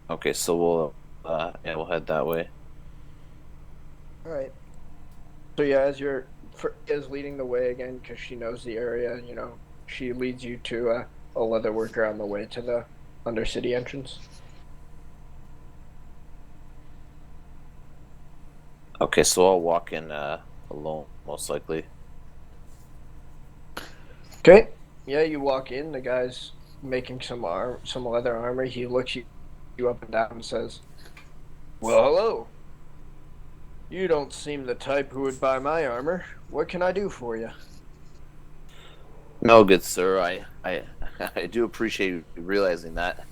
Okay, so we'll head that way. Alright. So yeah, as is leading the way again, because she knows the area, she leads you to a leather worker on the way to the Undercity entrance. Okay, so I'll walk in alone, most likely. Okay. Yeah, you walk in. The guy's making some leather armor. He looks you up and down and says, "Well, hello. You don't seem the type who would buy my armor. What can I do for you?" No, good sir. I do appreciate you realizing that.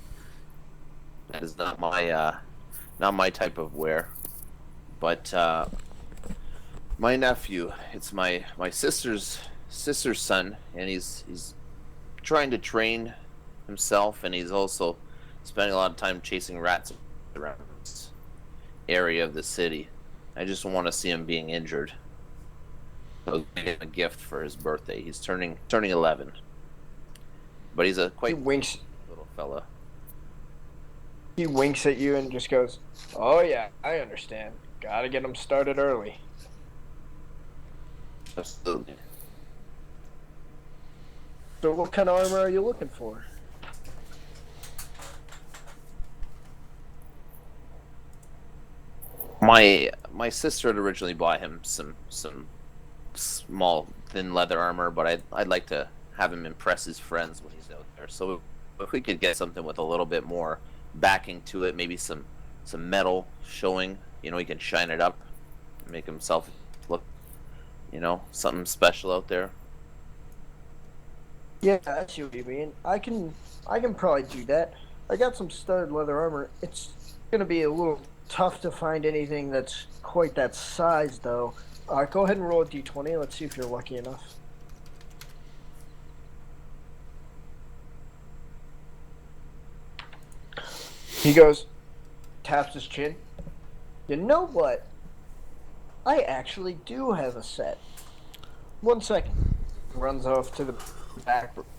That is not my type of wear. But my nephew, it's my sister's son, and he's trying to train himself, and he's also spending a lot of time chasing rats around this area of the city. I just want to see him being injured. So I get a gift for his birthday. He's turning 11, but he's a He quite winks. little fella. He winks at you and just goes, "Oh yeah, I understand. Gotta get him started early." Absolutely. So what kind of armor are you looking for? My sister had originally bought him some small thin leather armor, but I'd like to have him impress his friends when he's out there. So if we could get something with a little bit more backing to it, maybe some metal showing, he can shine it up, make himself look, something special out there. Yeah, I see what you mean. I can probably do that. I got some studded leather armor. It's gonna be a little tough to find anything that's quite that size, though. Go ahead and roll a d20. Let's see if you're lucky enough. He goes, taps his chin. You know what? I actually do have a set. 1 second. Runs off to the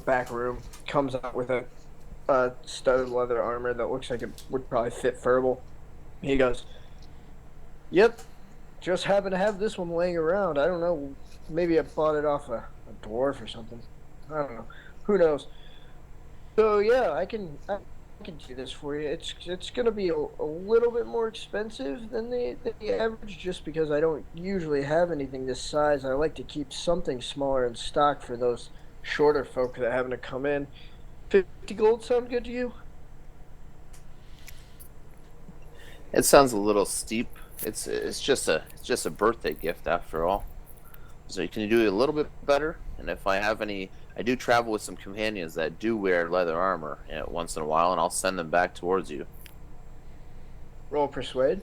back room. Comes out with a studded leather armor that looks like it would probably fit Furball. He goes, "Yep, just happen to have this one laying around. I don't know. Maybe I bought it off a dwarf or something. I don't know. Who knows? So yeah, I can do this for you. It's gonna be a little bit more expensive than the average, just because I don't usually have anything this size. I like to keep something smaller in stock for those shorter folk that happen to come in. 50 gold sound good to you?" It sounds a little steep. It's just a birthday gift after all. So you can do a little bit better. And if I have any, I do travel with some companions that do wear leather armor once in a while, and I'll send them back towards you. Roll persuade.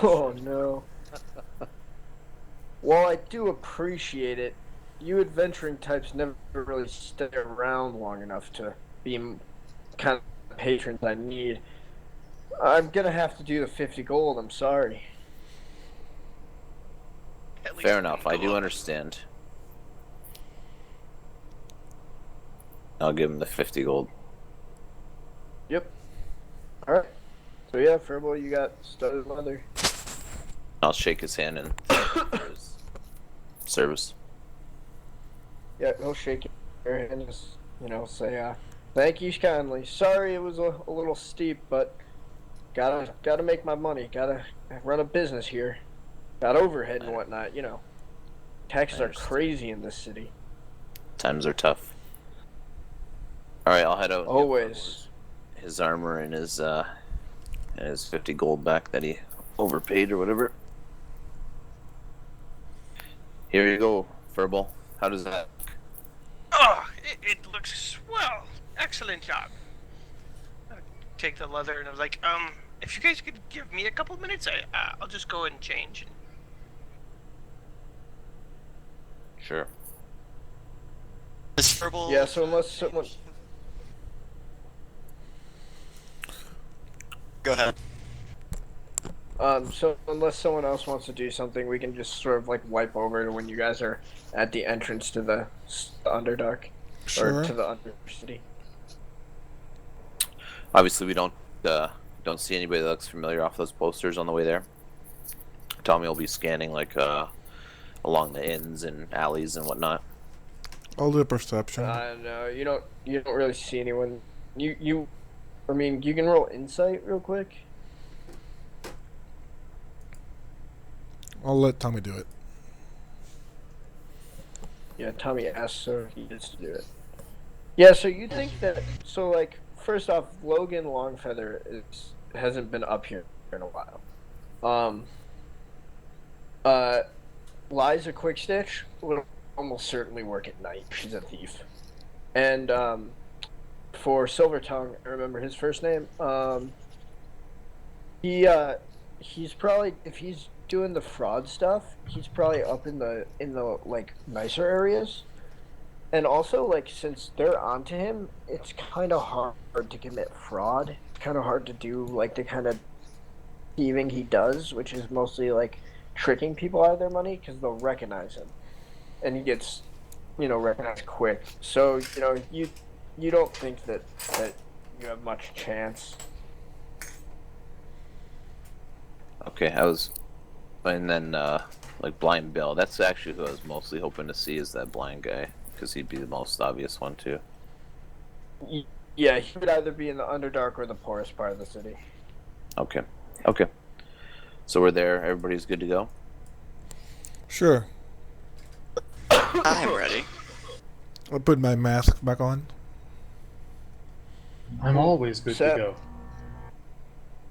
Oh no. While I do appreciate it, you adventuring types never really stay around long enough to be kind of patrons I need. I'm gonna have to do the 50 gold, I'm sorry. Fair enough, I do understand. I'll give him the 50 gold. Yep. Alright. So yeah, Furball, you got studded leather. I'll shake his hand and for his service. Yeah, he'll shake your hand and just, say, thank you kindly. Sorry it was a little steep, but gotta make my money. Gotta run a business here. Got overhead and whatnot, Taxes are crazy in this city. Times are tough. Alright, I'll head out. Always. His armor and his 50 gold back that he overpaid or whatever. Here you go, Furball. How does that look? Oh, it looks swell. Excellent job. I take the leather and I was like, if you guys could give me a couple minutes, I'll just go and change. Sure. Is Furball... Yeah, so unless someone... Go ahead. So unless someone else wants to do something, we can just sort of like wipe over to when you guys are at the entrance to the Underdark. Sure. Or to the Undercity. Obviously, we don't see anybody that looks familiar off those posters on the way there. Tommy will be scanning along the inns and alleys and whatnot. I'll do a perception. No, you don't really see anyone. You can roll insight real quick. I'll let Tommy do it. Yeah, Tommy asked, so he gets to do it. Yeah, so you think that... So, first off, Logan Longfeather hasn't been up here in a while. Liza Quickstitch will almost certainly work at night. She's a thief. And, for Silvertongue, I remember his first name, he's probably... If he's doing the fraud stuff, he's probably up in the nicer areas. And also, since they're onto him, it's kind of hard to commit fraud. It's kind of hard to do the kind of thieving he does, which is mostly tricking people out of their money, because they'll recognize him, and he gets recognized quick. So you don't think that you have much chance. Okay, and then Blind Bill. That's actually who I was mostly hoping to see, is that blind guy, because he'd be the most obvious one too. Yeah, he would either be in the Underdark or the poorest part of the city. Okay. So we're there. Everybody's good to go. Sure. I'm ready. I'll put my mask back on. I'm always good So- to go.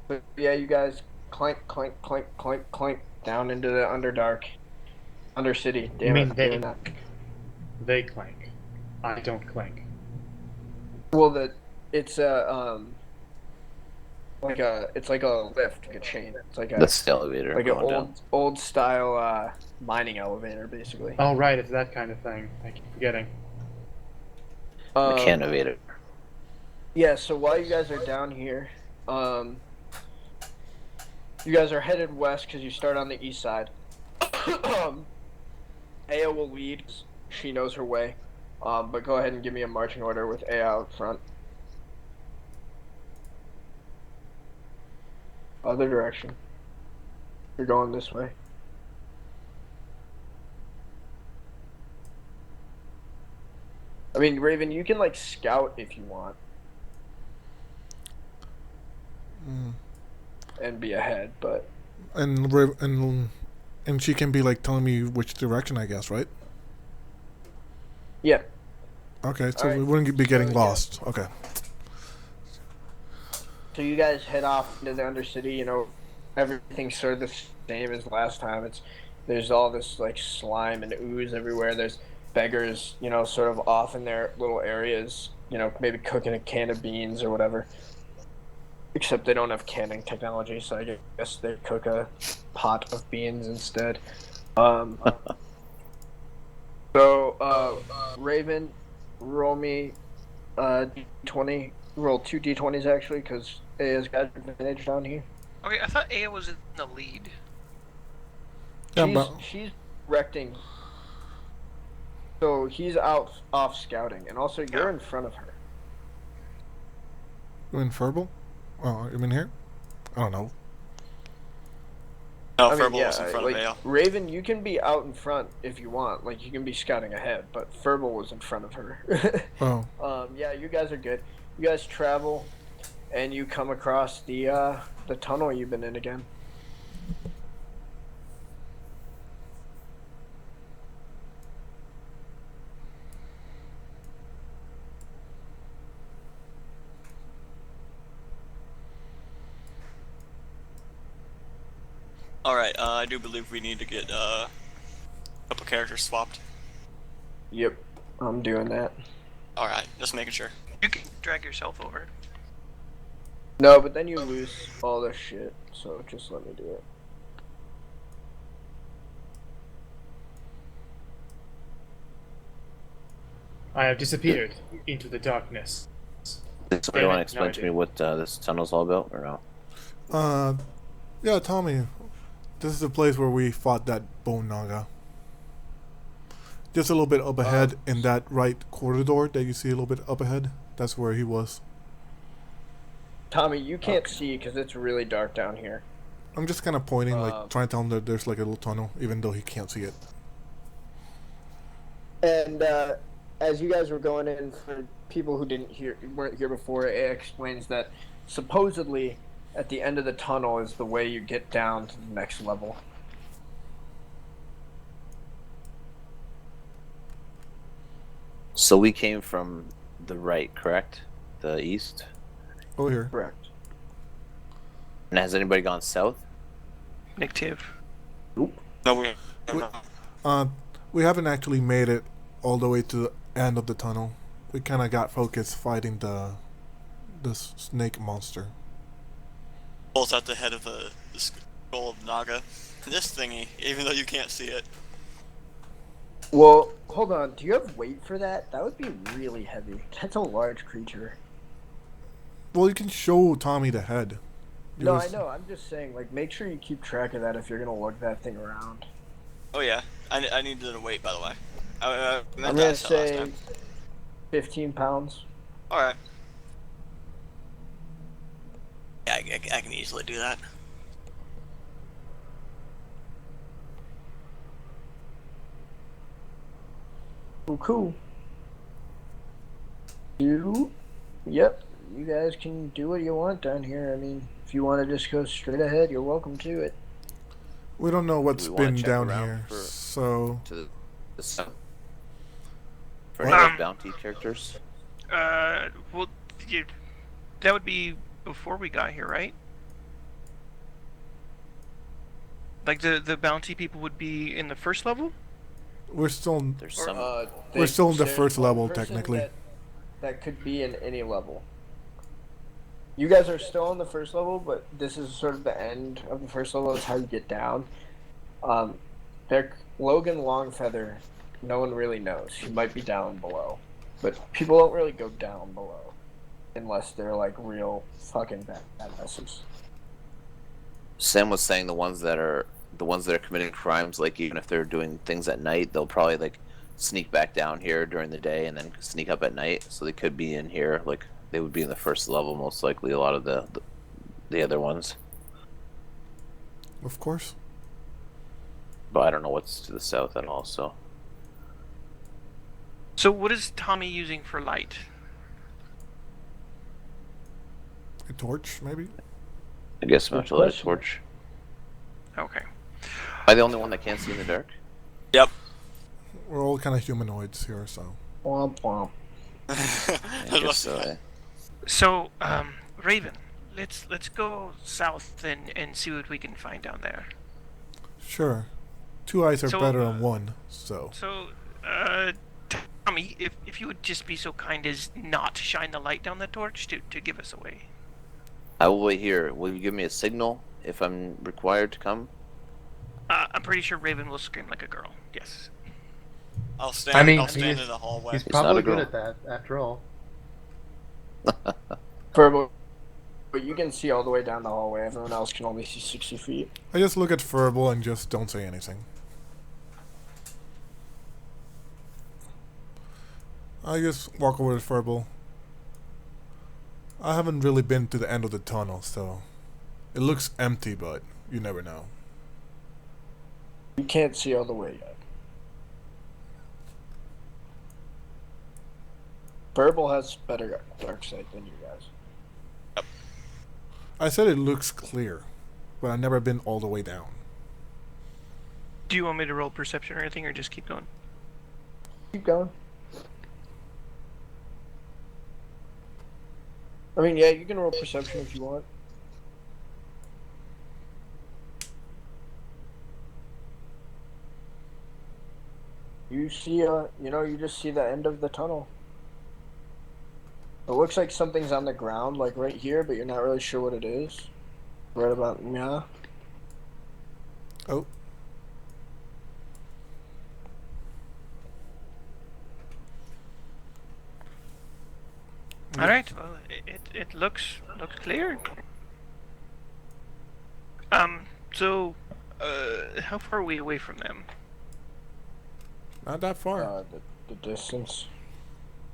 But yeah, you guys clank, clank, clank, clank, clank down into the Underdark. Undercity. You Damn mean it. they doing that. clank? They clank. I don't clank. Well, it's it's like a lift, like a chain. It's like That's the elevator like an going down. old style mining elevator, basically. Oh, right, it's that kind of thing. I keep forgetting. Mechanovator. Yeah. So while you guys are down here, you guys are headed west because you start on the east side. Aya will lead. She knows her way. But go ahead and give me a marching order with Aya out front. Other direction. You're going this way. I mean, Raven, you can like scout if you want and be ahead, but And she can be like telling me which direction, I guess, right? yeah. Okay, so Alright. we wouldn't be getting So, yeah. lost. Okay. So you guys head off into the Undercity. You know, everything's sort of the same as last time. There's all this like slime and ooze everywhere. There's beggars, you know, sort of off in their little areas. You know, maybe cooking a can of beans or whatever. Except they don't have canning technology, so I guess they cook a pot of beans instead. Raven, roll me d20. Roll 2 d20s actually, because Aya's got advantage down here. Okay, I thought Aya was in the lead. Yeah, She's recting. So he's out off scouting, and also you're in front of her. You mean Furball? Oh, you mean here? I don't know. No, I mean, Furball was in front like, of Ale. Raven, you can be out in front if you want. Like, you can be scouting ahead, but Furball was in front of her. Oh. Yeah, you guys are good. You guys travel, and you come across the tunnel you've been in again. Alright, I do believe we need to get a couple characters swapped. Yep, I'm doing that. Alright, just making sure. You can drag yourself over. No, but then you lose all this shit, so just let me do it. I have disappeared into the darkness. Does somebody want to explain to me what this tunnel's all about, or no? Yeah, Tommy. This is the place where we fought that Bone Naga. Just a little bit up ahead in that right corridor that you see a little bit up ahead. That's where he was. Tommy, you can't see because it's really dark down here. I'm just kind of pointing, like trying to tell him that there's like a little tunnel, even though he can't see it. And as you guys were going in, for people who weren't here before, it explains that supposedly at the end of the tunnel is the way you get down to the next level. So we came from the right, correct? The east? Oh, here. Correct. And has anybody gone south? Negative. No, We haven't actually made it all the way to the end of the tunnel. We kind of got focused fighting the snake monster. Pulls out the head of the skull of Naga. This thingy, even though you can't see it. Well, hold on. Do you have weight for that? That would be really heavy. That's a large creature. Well, you can show Tommy the head. No, I know. I'm just saying, like, make sure you keep track of that if you're gonna lug that thing around. Oh yeah, I need the weight, by the way. I meant I'm to gonna ask that last say time. 15 pounds. Alright. Yeah, I can easily do that. Well, cool. Yep. You guys can do what you want down here. I mean, if you want to just go straight ahead, you're welcome to it. We don't know what's Do we wanna been check down around here, for- so To the south? For What? any of those bounty characters? Well, that would be before we got here, right? Like the bounty people would be in the first level? We're still There's some. We're still in the there's first one level, person technically. that could be in any level. You guys are still on the first level, but this is sort of the end of the first level. It's how you get down. Logan Longfeather, no one really knows. He might be down below, but people don't really go down below unless they're like real fucking badasses. Sam was saying the ones that are committing crimes, like even if they're doing things at night, they'll probably like sneak back down here during the day and then sneak up at night. So they could be in here, like they would be in the first level most likely. A lot of the other ones, Of course. but I don't know what's to the south at all. So So what is Tommy using for light? A torch, maybe? I guess I'm Good have to light a question. torch. Okay. Am I the only one that can't see in the dark? Yep. We're all kind of humanoids here, so. Womp womp. I guess so. Eh? So, Raven, let's go south and see what we can find down there. Sure. 2 eyes are So, better than one, so. So, Tommy, if you would just be so kind as not to shine the light down the torch to give us away. I will wait here. Will you give me a signal if I'm required to come? I'm pretty sure Raven will scream like a girl. Yes. I'll stand. I mean, I'll stand he's- in the hallway. He's not probably a girl. good at that, after all. But you can see all the way down the hallway. Everyone else can only see 60 feet. I just look at Furball and just don't say anything. I just walk over to Furball. I haven't really been to the end of the tunnel, so it looks empty, but you never know. You can't see all the way yet. Burble has better dark sight than you guys. I said it looks clear, but I've never been all the way down. Do you want me to roll perception or anything, or just keep going? Keep going. I mean, yeah, you can roll perception if you want. You see, you just see the end of the tunnel. It looks like something's on the ground, like right here, but you're not really sure what it is. Right about, yeah. Oh. All right. Well, it looks clear. So, how far are we away from them? Not that far. The distance.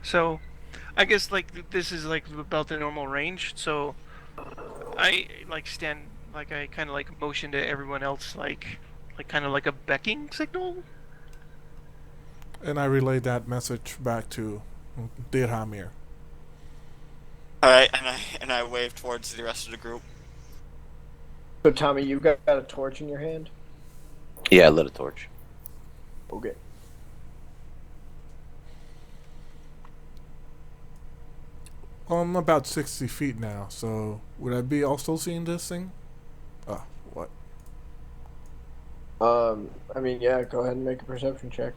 So, I guess like this is like about the normal range. So, I like stand like I kind of like motion to everyone else like kind of like a becking signal. And I relay that message back to Dirhamir. All right, and I wave towards the rest of the group. So, Tommy, you've got a torch in your hand? Yeah, I lit a torch. Okay. I'm about 60 feet now, so would I be also seeing this thing? Ah, what? I mean, yeah, go ahead and make a perception check.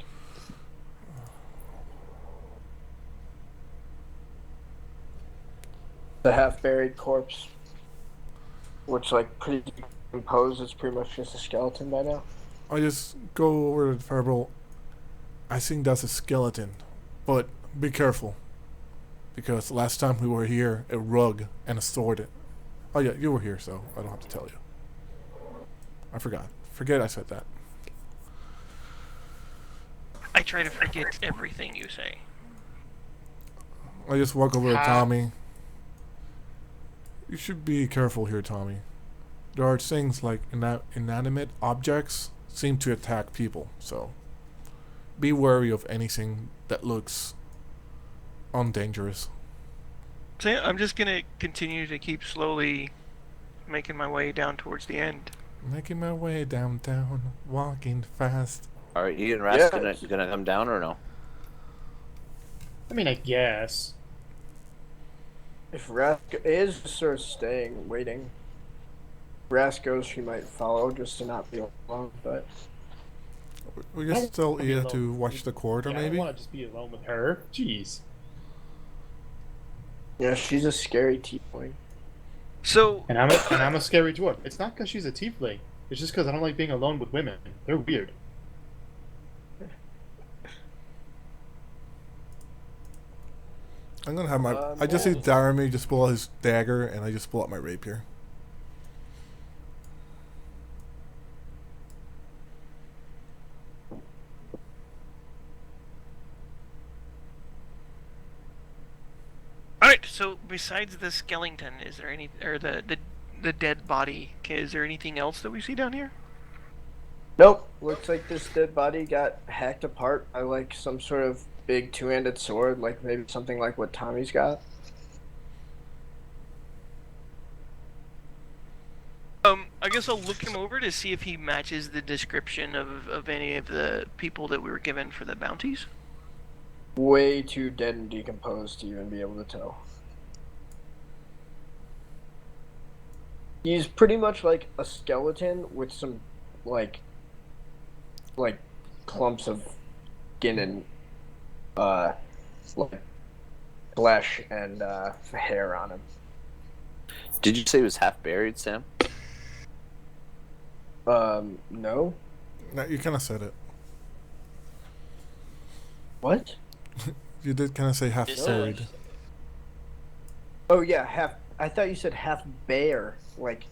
The half-buried corpse, which, like, pretty decomposed, it's pretty much just a skeleton by now. I just go over to Furball. I think that's a skeleton, but be careful. Because last time we were here, a rug and a sword. Oh yeah, you were here, so I don't have to tell you. I forgot. Forget I said that. I try to forget everything you say. I just walk over to Ha. Tommy. You should be careful here, Tommy. There are things like inanimate objects seem to attack people, so be wary of anything that looks undangerous. So yeah, I'm just gonna continue to keep slowly making my way down towards the end. Making my way downtown, walking fast. Alright, you and Ras Yeah. gonna come down or no? I mean, I guess. If Rask is sort of staying, waiting. Rask goes, she might follow just to not be alone, but We I just don't tell wanna be Ia alone. to watch the corridor, Yeah, I maybe? don't want to just be alone with her. Jeez. Yeah, she's a scary tiefling. So, And I'm a scary dwarf. It's not because she's a tiefling. It's just because I don't like being alone with women. They're weird. I'm gonna have my. I just see yeah. Daramy just pull out his dagger, and I just pull out my rapier. all right. So, besides the skeleton, is there any, or the dead body? Is there anything else that we see down here? Nope. Looks like this dead body got hacked apart by like some sort of big two-handed sword, like maybe something like what Tommy's got. I guess I'll look him over to see if he matches the description of any of the people that we were given for the bounties. Way too dead and decomposed to even be able to tell. He's pretty much like a skeleton with some like clumps of skin and like flesh and hair on him. Did you say he was half buried, Sam? No. No, you kind of said it. What? You did kind of say half It buried. says- Oh yeah, half. I thought you said half bear, like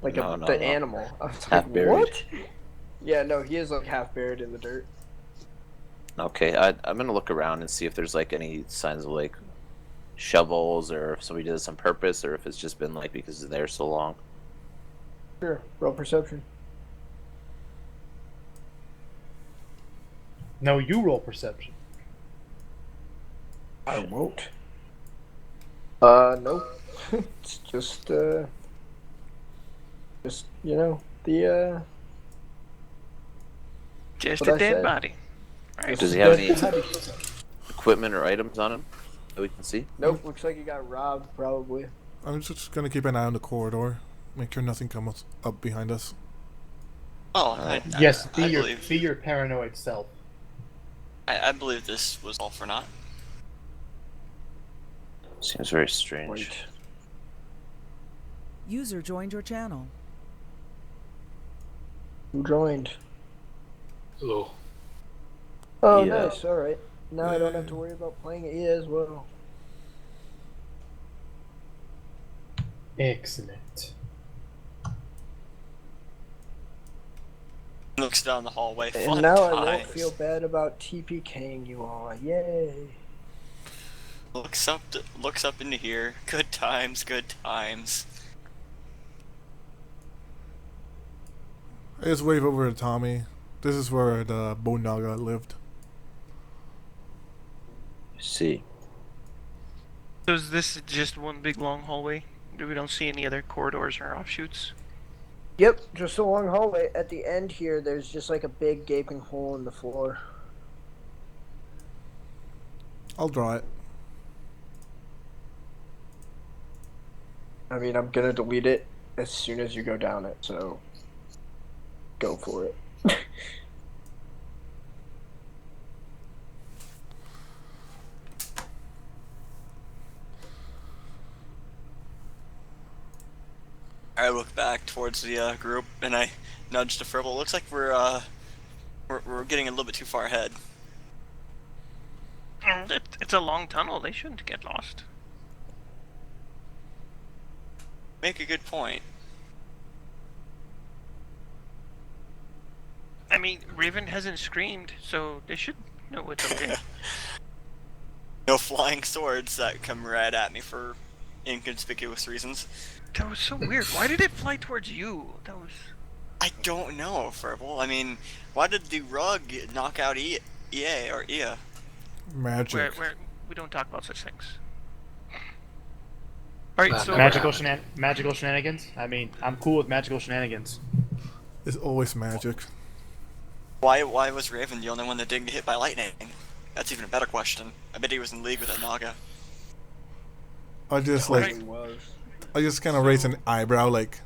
No, the no. animal. I was Half like, buried. what? Yeah, no, he is like half buried in the dirt. Okay, I'm gonna look around and see if there's like any signs of like shovels, or if somebody did this on purpose, or if it's just been like because it's there so long. Sure, roll perception. No, you roll perception. I won't. Nope. It's just you know, the Just What'd a I dead say? body. just Does he a have dead any- body. Equipment or items on him that we can see? Nope, looks like he got robbed, probably. I'm just gonna keep an eye on the corridor, make sure nothing comes up behind us. Oh, Yes, I be believe your paranoid self. I believe this was all for naught. Seems very strange. Wait. User joined your channel. Who joined? Hello. Oh, Yeah. nice. All right. Now I don't have to worry about playing it as well. Excellent. Looks down the hallway. And Fun now I won't times. feel bad about TPKing you all. Yay. Looks up into here. Good times, good times. I just wave over to Tommy. This is where the Bone Naga lived. See. So is this just one big long hallway? We don't see any other corridors or offshoots? Yep, just a long hallway. At the end here, there's just like a big gaping hole in the floor. I'll draw it. I mean, I'm gonna delete it as soon as you go down it, so go for it. I look back towards the group and I nudge to Fribble. Looks like we're getting a little bit too far ahead. It's a long tunnel. They shouldn't get lost. Make a good point. I mean, Raven hasn't screamed, so they should know it's okay. No flying swords that come right at me for inconspicuous reasons. That was so weird. Why did it fly towards you? That was... I don't know, Fribble. I mean, why did the rug knock out EA or Ia? Magic. We don't talk about such things. Alright, so... Magical shenanigans? I mean, I'm cool with magical shenanigans. It's always magic. Why was Raven the only one that didn't get hit by lightning? That's even a better question. I bet he was in league with that Naga. I just Alright. like, was. I just kind of raise an eyebrow, like,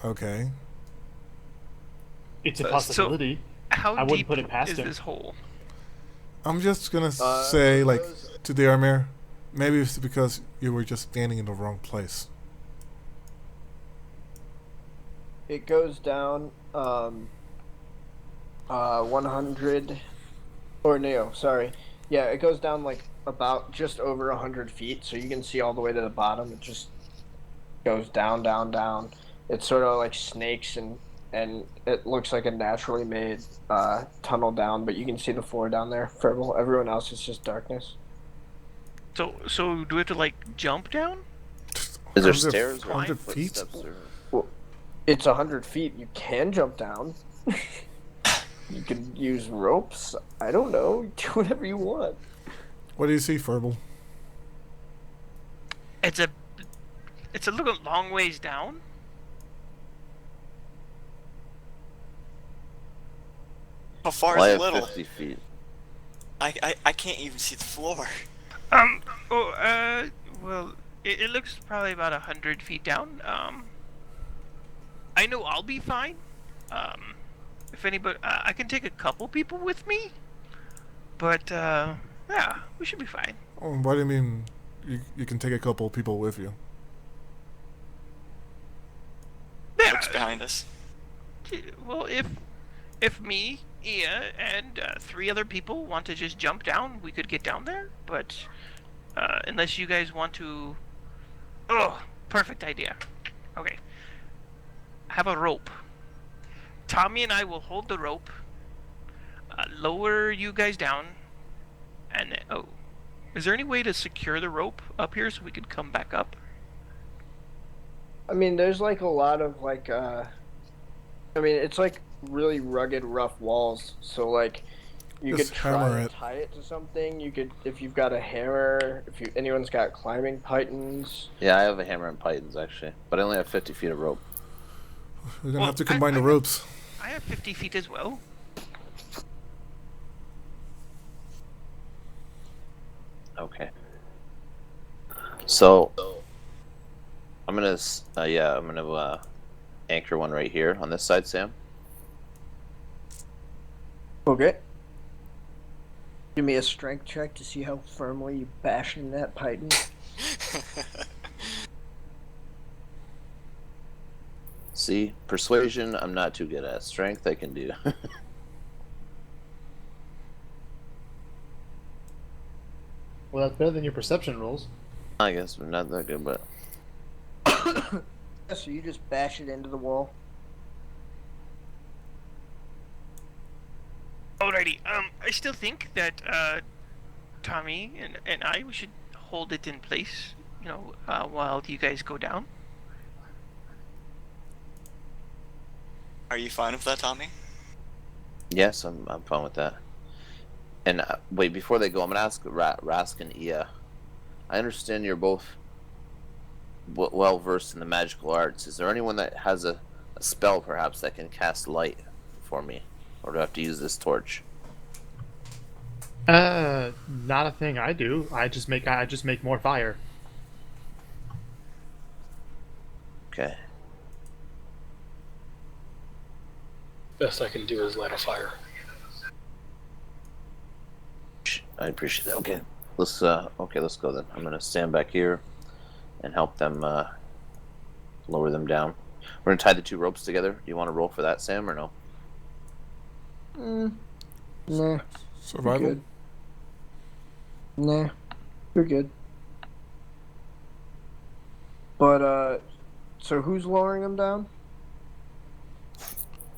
okay. It's a So- possibility. How I wouldn't deep put it past is him. this hole? I'm just gonna say, like, those- to Daramir, maybe it's because you were just standing in the wrong place. It goes down 100 or no, sorry. Yeah, it goes down like about just over 100 feet, so you can see all the way to the bottom. It just goes down, down, down. It's sort of like snakes, and it looks like a naturally made tunnel down, but you can see the floor down there. Verbal. Everyone else is just darkness. So do we have to like jump down? Is there 100 stairs or 100 feet? footsteps or... It's 100 feet. You can jump down. You can use ropes. I don't know. Do whatever you want. What do you see, Furball? It's a little long ways down. How far Well, I is have little? 50 feet. I can't even see the floor. Well, it looks probably about 100 feet down. I know I'll be fine. If anybody, I can take a couple people with me. But, yeah, we should be fine. Oh, what do you mean you can take a couple people with you? Yeah. Looks behind us. Well, if me, Ia, and 3 other people want to just jump down, we could get down there. But unless you guys want to... Oh, perfect idea. Okay. Have a rope. Tommy and I will hold the rope, lower you guys down, and oh, is there any way to secure the rope up here so we could come back up? I mean, there's like a lot of like, I mean, it's like really rugged, rough walls. So like, you Just could try hammer and it. tie it to something. You could, if you've got a hammer, if anyone's got climbing pythons. Yeah, I have a hammer and pythons actually, but I only have 50 feet of rope. We're gonna Well, have to combine the ropes. I have 50 feet as well. Okay. So I'm gonna anchor one right here on this side, Sam. Okay. Give me a strength check to see how firmly you bash in that python. See, persuasion I'm not too good at. Strength I can do. Well, that's better than your perception rolls. I guess we're not that good, but So you just bash it into the wall. Alrighty. I still think that Tommy and I we should hold it in place. You know, while you guys go down. Are you fine with that, Tommy? yes, I'm fine with that. And wait, before they go, I'm gonna ask Rask and Ia. I understand you're both well versed in the magical arts. Is there anyone that has a spell, perhaps, that can cast light for me, or do I have to use this torch? Not a thing I do. I just make more fire. Okay. Best I can do is light a fire. I appreciate that. Okay, let's go then. I'm gonna stand back here and help them lower them down. We're gonna tie the 2 ropes together. Do you want to roll for that, Sam, or no? Nah. Survival. Good. Nah. You're good. But, so who's lowering them down?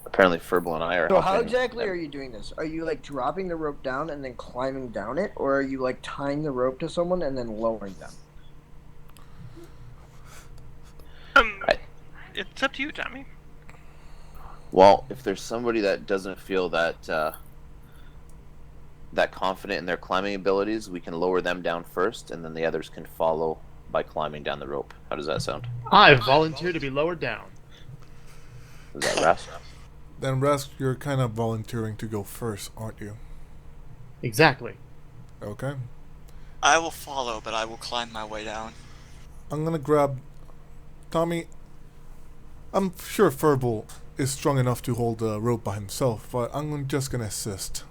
Apparently, Furball and I are. So how helping exactly them. are you doing this? Are you like dropping the rope down and then climbing down it, or are you like tying the rope to someone and then lowering them? It's up to you, Tommy. Well, if there's somebody that doesn't feel that that confident in their climbing abilities, we can lower them down first, and then the others can follow by climbing down the rope. How does that sound? I volunteer to be lowered down. Is that Rask? Then Rask, you're kind of volunteering to go first, aren't you? Exactly. Okay. I will follow, but I will climb my way down. I'm gonna grab Tommy. I'm sure Furball is strong enough to hold the rope by himself, but I'm just gonna assist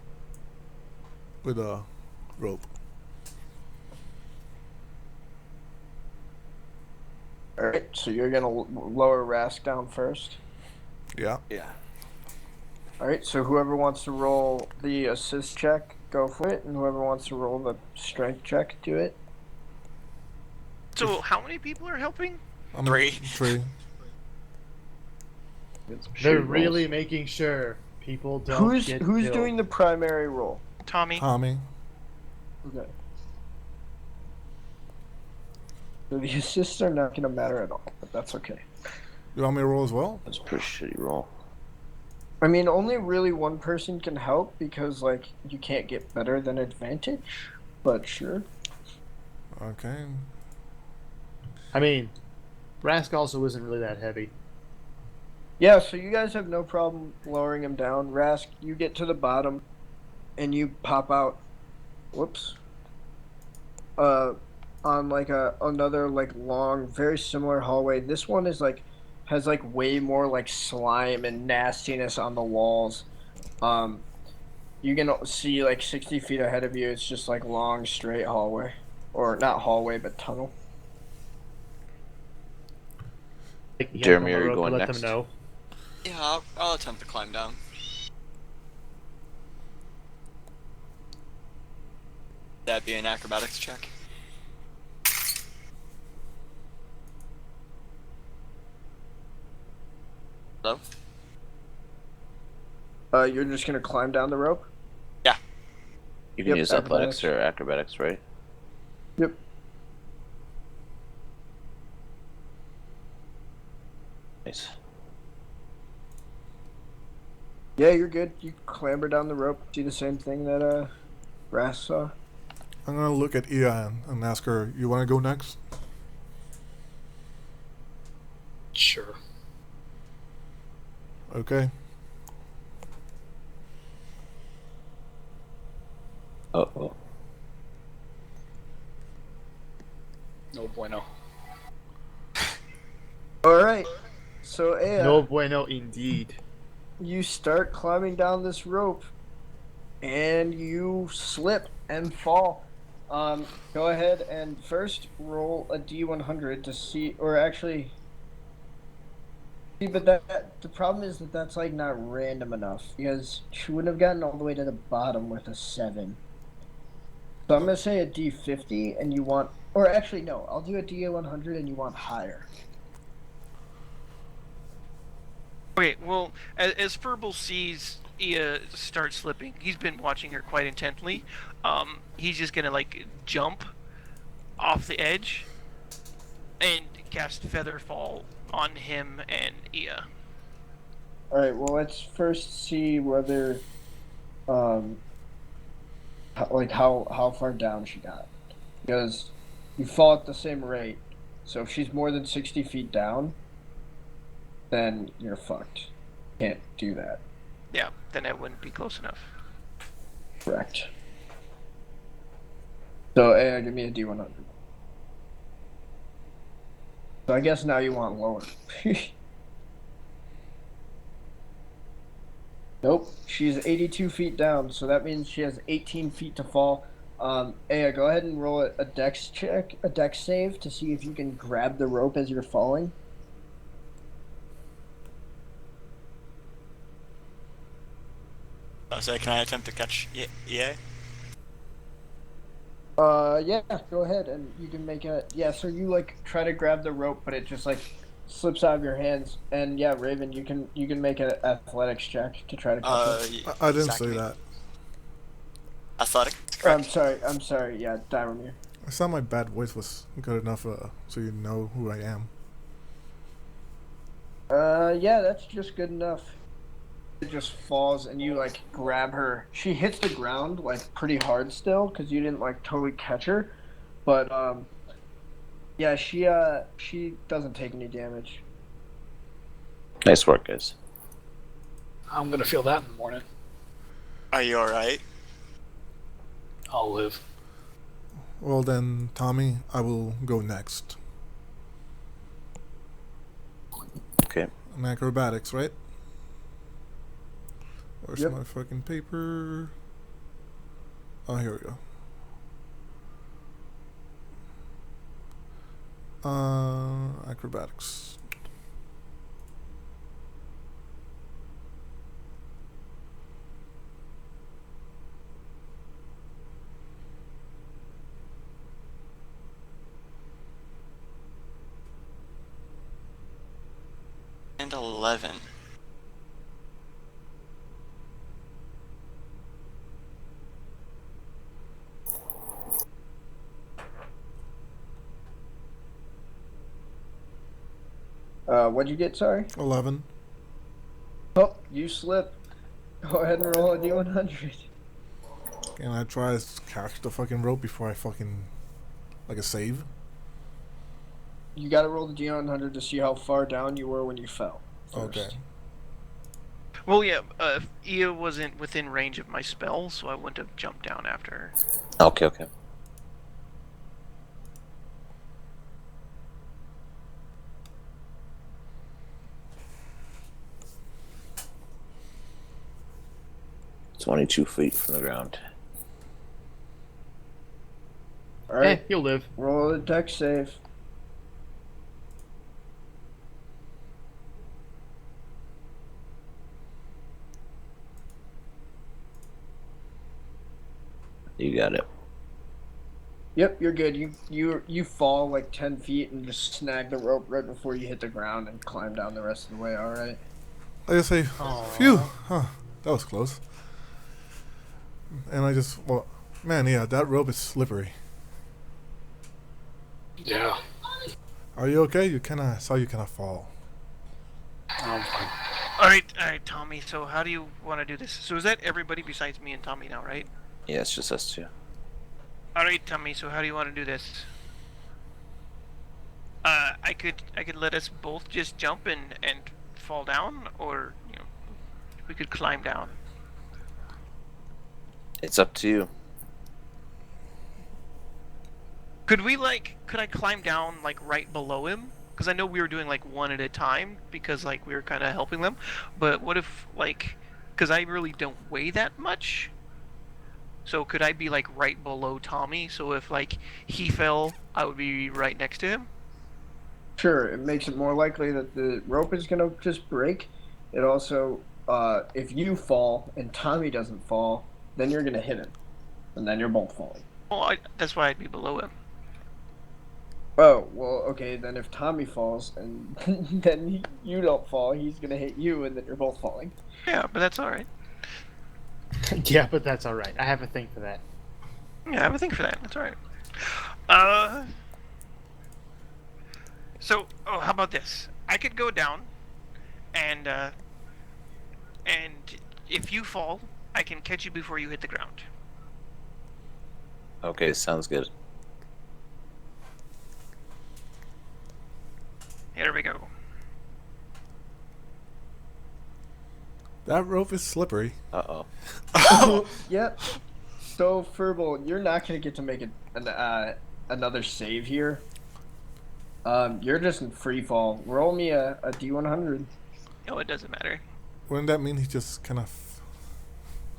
with a rope. Alright, so you're gonna lower Rask down first. Yeah. Yeah. Alright, so whoever wants to roll the assist check, go for it, and whoever wants to roll the strength check, do it. So how many people are helping? I'm 3. 3. They're really making sure people don't Who's get who's killed. doing the primary roll? Tommy. Tommy. Okay. So the assists are not gonna matter at all, but that's okay. You want me to roll as well? That's a pretty shitty roll. I mean, only really one person can help because, like, you can't get better than advantage, but sure. Okay. I mean, Rask also isn't really that heavy. Yeah, so you guys have no problem lowering him down. Rask, you get to the bottom, and you pop out. Whoops. On like another like long, very similar hallway. This one is like has like way more like slime and nastiness on the walls. You can see like 60 feet ahead of you. It's just like long, straight hallway, or not hallway, but tunnel. Like, you Jeremy, have are you rope to going let next? them know. Yeah, I'll attempt to climb down. That'd be an acrobatics check. Hello? You're just gonna climb down the rope. You can Yep, use athletics or acrobatics, right? Yep. Nice. Yeah, you're good. You clamber down the rope. See the same thing that Rask saw. I'm gonna look at Ia and ask her, you wanna go next? Sure. Okay. Uh-oh. No bueno. All right. So, Aya, No bueno indeed. you start climbing down this rope, and you slip and fall. Go ahead and first roll a D100 to see, or actually, see, but the problem is that that's like not random enough because she wouldn't have gotten all the way to the bottom with a 7. So I'm gonna say a D50, and you want, or actually no, I'll do a D100, and you want higher. Okay, well, as Furball sees Ia start slipping, he's been watching her quite intently. He's just gonna like jump off the edge and cast Featherfall on him and Ia. All right. Well, let's first see whether, how far down she got, because you fall at the same rate. So if she's more than 60 feet down, then you're fucked. Can't do that. Yeah, then that wouldn't be close enough. Correct. So, give me a D100. So I guess now you want lower. Nope, she's 82 feet down, so that means she has 18 feet to fall. Aya, go ahead and roll a dex check, a dex save, to see if you can grab the rope as you're falling. So can I attempt to catch EA? Yeah, go ahead, and you can make a, yeah, so you, like, try to grab the rope, but it just, like, slips out of your hands, and yeah, Raven, you can make an athletics check to try to catch it. I didn't exactly. say that. Athletics, I'm correct. sorry, yeah, Dyromir. I thought my bad voice was good enough so you know who I am. Yeah, that's just good enough. It just falls, and you, like, grab her. She hits the ground, like, pretty hard still, because you didn't, like, totally catch her. But, yeah, she doesn't take any damage. Nice work, guys. I'm gonna feel that in the morning. Are you alright? I'll live. Well then, Tommy, I will go next. Okay. An acrobatics, right? Where's Yep. my fucking paper? Oh, here we go. Acrobatics. And 11. What'd you get? Sorry. 11. Oh, you slip. Go ahead and roll a d100. Can I try to catch the fucking rope before I fucking like a save? You gotta roll the d100 to see how far down you were when you fell. First. Okay. Well, yeah, Ia wasn't within range of my spell, so I wouldn't have jumped down after her. Okay, okay. It's 22 feet from the ground. All right. He'll live. Roll a dex save. You got it. Yep, you're good. You fall like 10 feet and just snag the rope right before you hit the ground and climb down the rest of the way. All right. I just say, phew, huh, that was close. And I just, well, man, yeah, that rope is slippery. Yeah, Are you okay? I saw you kind of fall. I'm fine. All right, Tommy. So how do you want to do this? So is that everybody besides me and Tommy now, right? Yeah, it's just us two. All right, Tommy. So how do you want to do this? I could let us both just jump and fall down, or we could climb down. It's up to you. Could I climb down like right below him? Because I know we were doing like one at a time because like we were kind of helping them. But what if because I really don't weigh that much. So could I be like right below Tommy? So if like he fell, I would be right next to him. Sure, it makes it more likely that the rope is gonna just break. It also, if you fall and Tommy doesn't fall, then you're gonna hit him, and then you're both falling. Well, that's why I'd be below him. Oh, well, okay, then if Tommy falls and then you don't fall, he's gonna hit you, and then you're both falling. Yeah, but that's all right. Yeah, but that's all right. I have a thing for that. Yeah, I have a thing for that. That's all right. So, how about this? I could go down, and if you fall, I can catch you before you hit the ground. Okay, sounds good. Here we go. That rope is slippery. Uh-oh. Yep. So, Furball, you're not gonna get to make another save here. You're just in free fall. Roll me a d100. No, it doesn't matter. Wouldn't that mean he just kind of...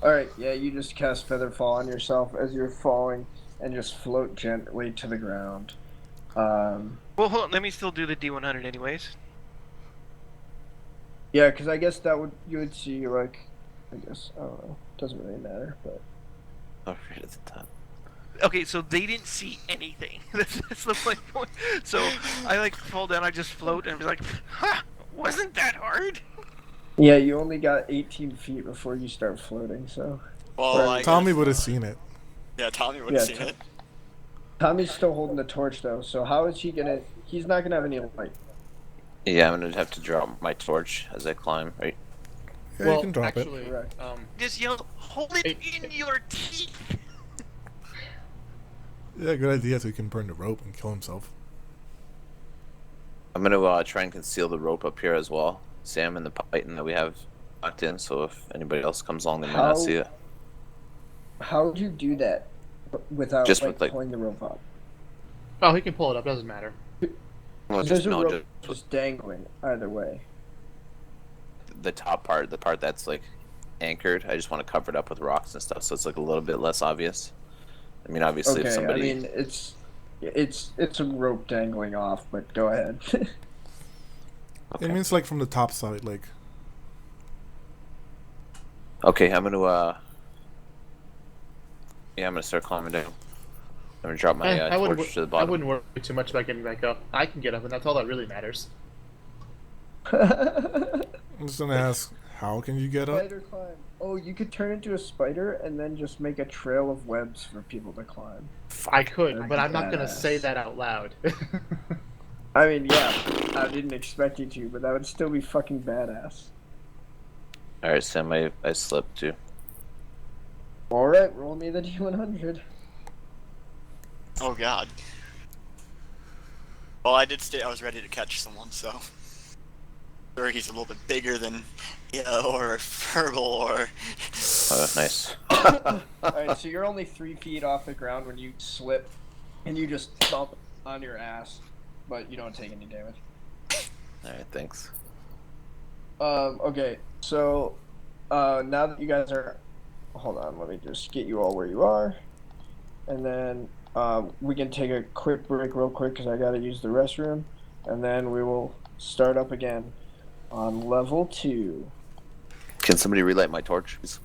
Alright, yeah, you just cast Feather Fall on yourself as you're falling and just float gently to the ground. Well, hold on. Let me still do the D100 anyways. Yeah, because I guess you would see, like, I guess, I don't know. Doesn't really matter, but... Oh, right at the top. Okay, so they didn't see anything. That's the point. So I like fall down. I just float and be like, "Ha! Wasn't that hard?" Yeah, you only got 18 feet before you start floating, so... Well, I Tommy guess, would have seen it. Yeah, Tommy would have Yeah, seen it. Tommy's still holding the torch, though, so how is he gonna... He's not gonna have any light. Yeah, I'm gonna have to drop my torch as I climb, right? Yeah, well, you can drop actually, it. Correct. Just yell, "Hold it in your teeth!" Yeah, good idea, so he can burn the rope and kill himself. I'm gonna try and conceal the rope up here as well, Sam, and the python that we have locked in, so if anybody else comes along, they might not see it. How would you do that without, Just like, with, like- pulling the rope up? Oh, he can pull it up. Doesn't matter. Well, There's just, a no, rope just just dangling either way. the top part, the part that's like anchored. I just want to cover it up with rocks and stuff, so it's like a little bit less obvious. I mean, obviously, if Okay, somebody. I mean it's a rope dangling off, but go ahead. Okay. It means like from the top side, like. Okay, I'm gonna. Yeah, I'm gonna start climbing down. I'm gonna drop my I wouldn't. torch to the I bottom. wouldn't worry too much about getting back up. I can get up, and that's all that really matters. I'm just gonna ask, how can you get up? Spider climb. Oh, you could turn into a spider and then just make a trail of webs for people to climb. I could, That'd but be I'm not gonna badass. say that out loud. I mean, yeah, I didn't expect you to, but that would still be fucking badass. All right, Sam, I slipped too. All right, roll me the D100. Oh god. Well, I did state I was ready to catch someone, so. Sure, he's a little bit bigger than or Fergal or. Oh, nice. Alright, so you're only 3 feet off the ground when you slip, and you just thump on your ass, but you don't take any damage. All right, thanks. Okay, so, now that you guys are, hold on, let me just get you all where you are, and then, we can take a quick break real quick, because I gotta use the restroom, and then we will start up again on level 2. Can somebody relight my torch, please?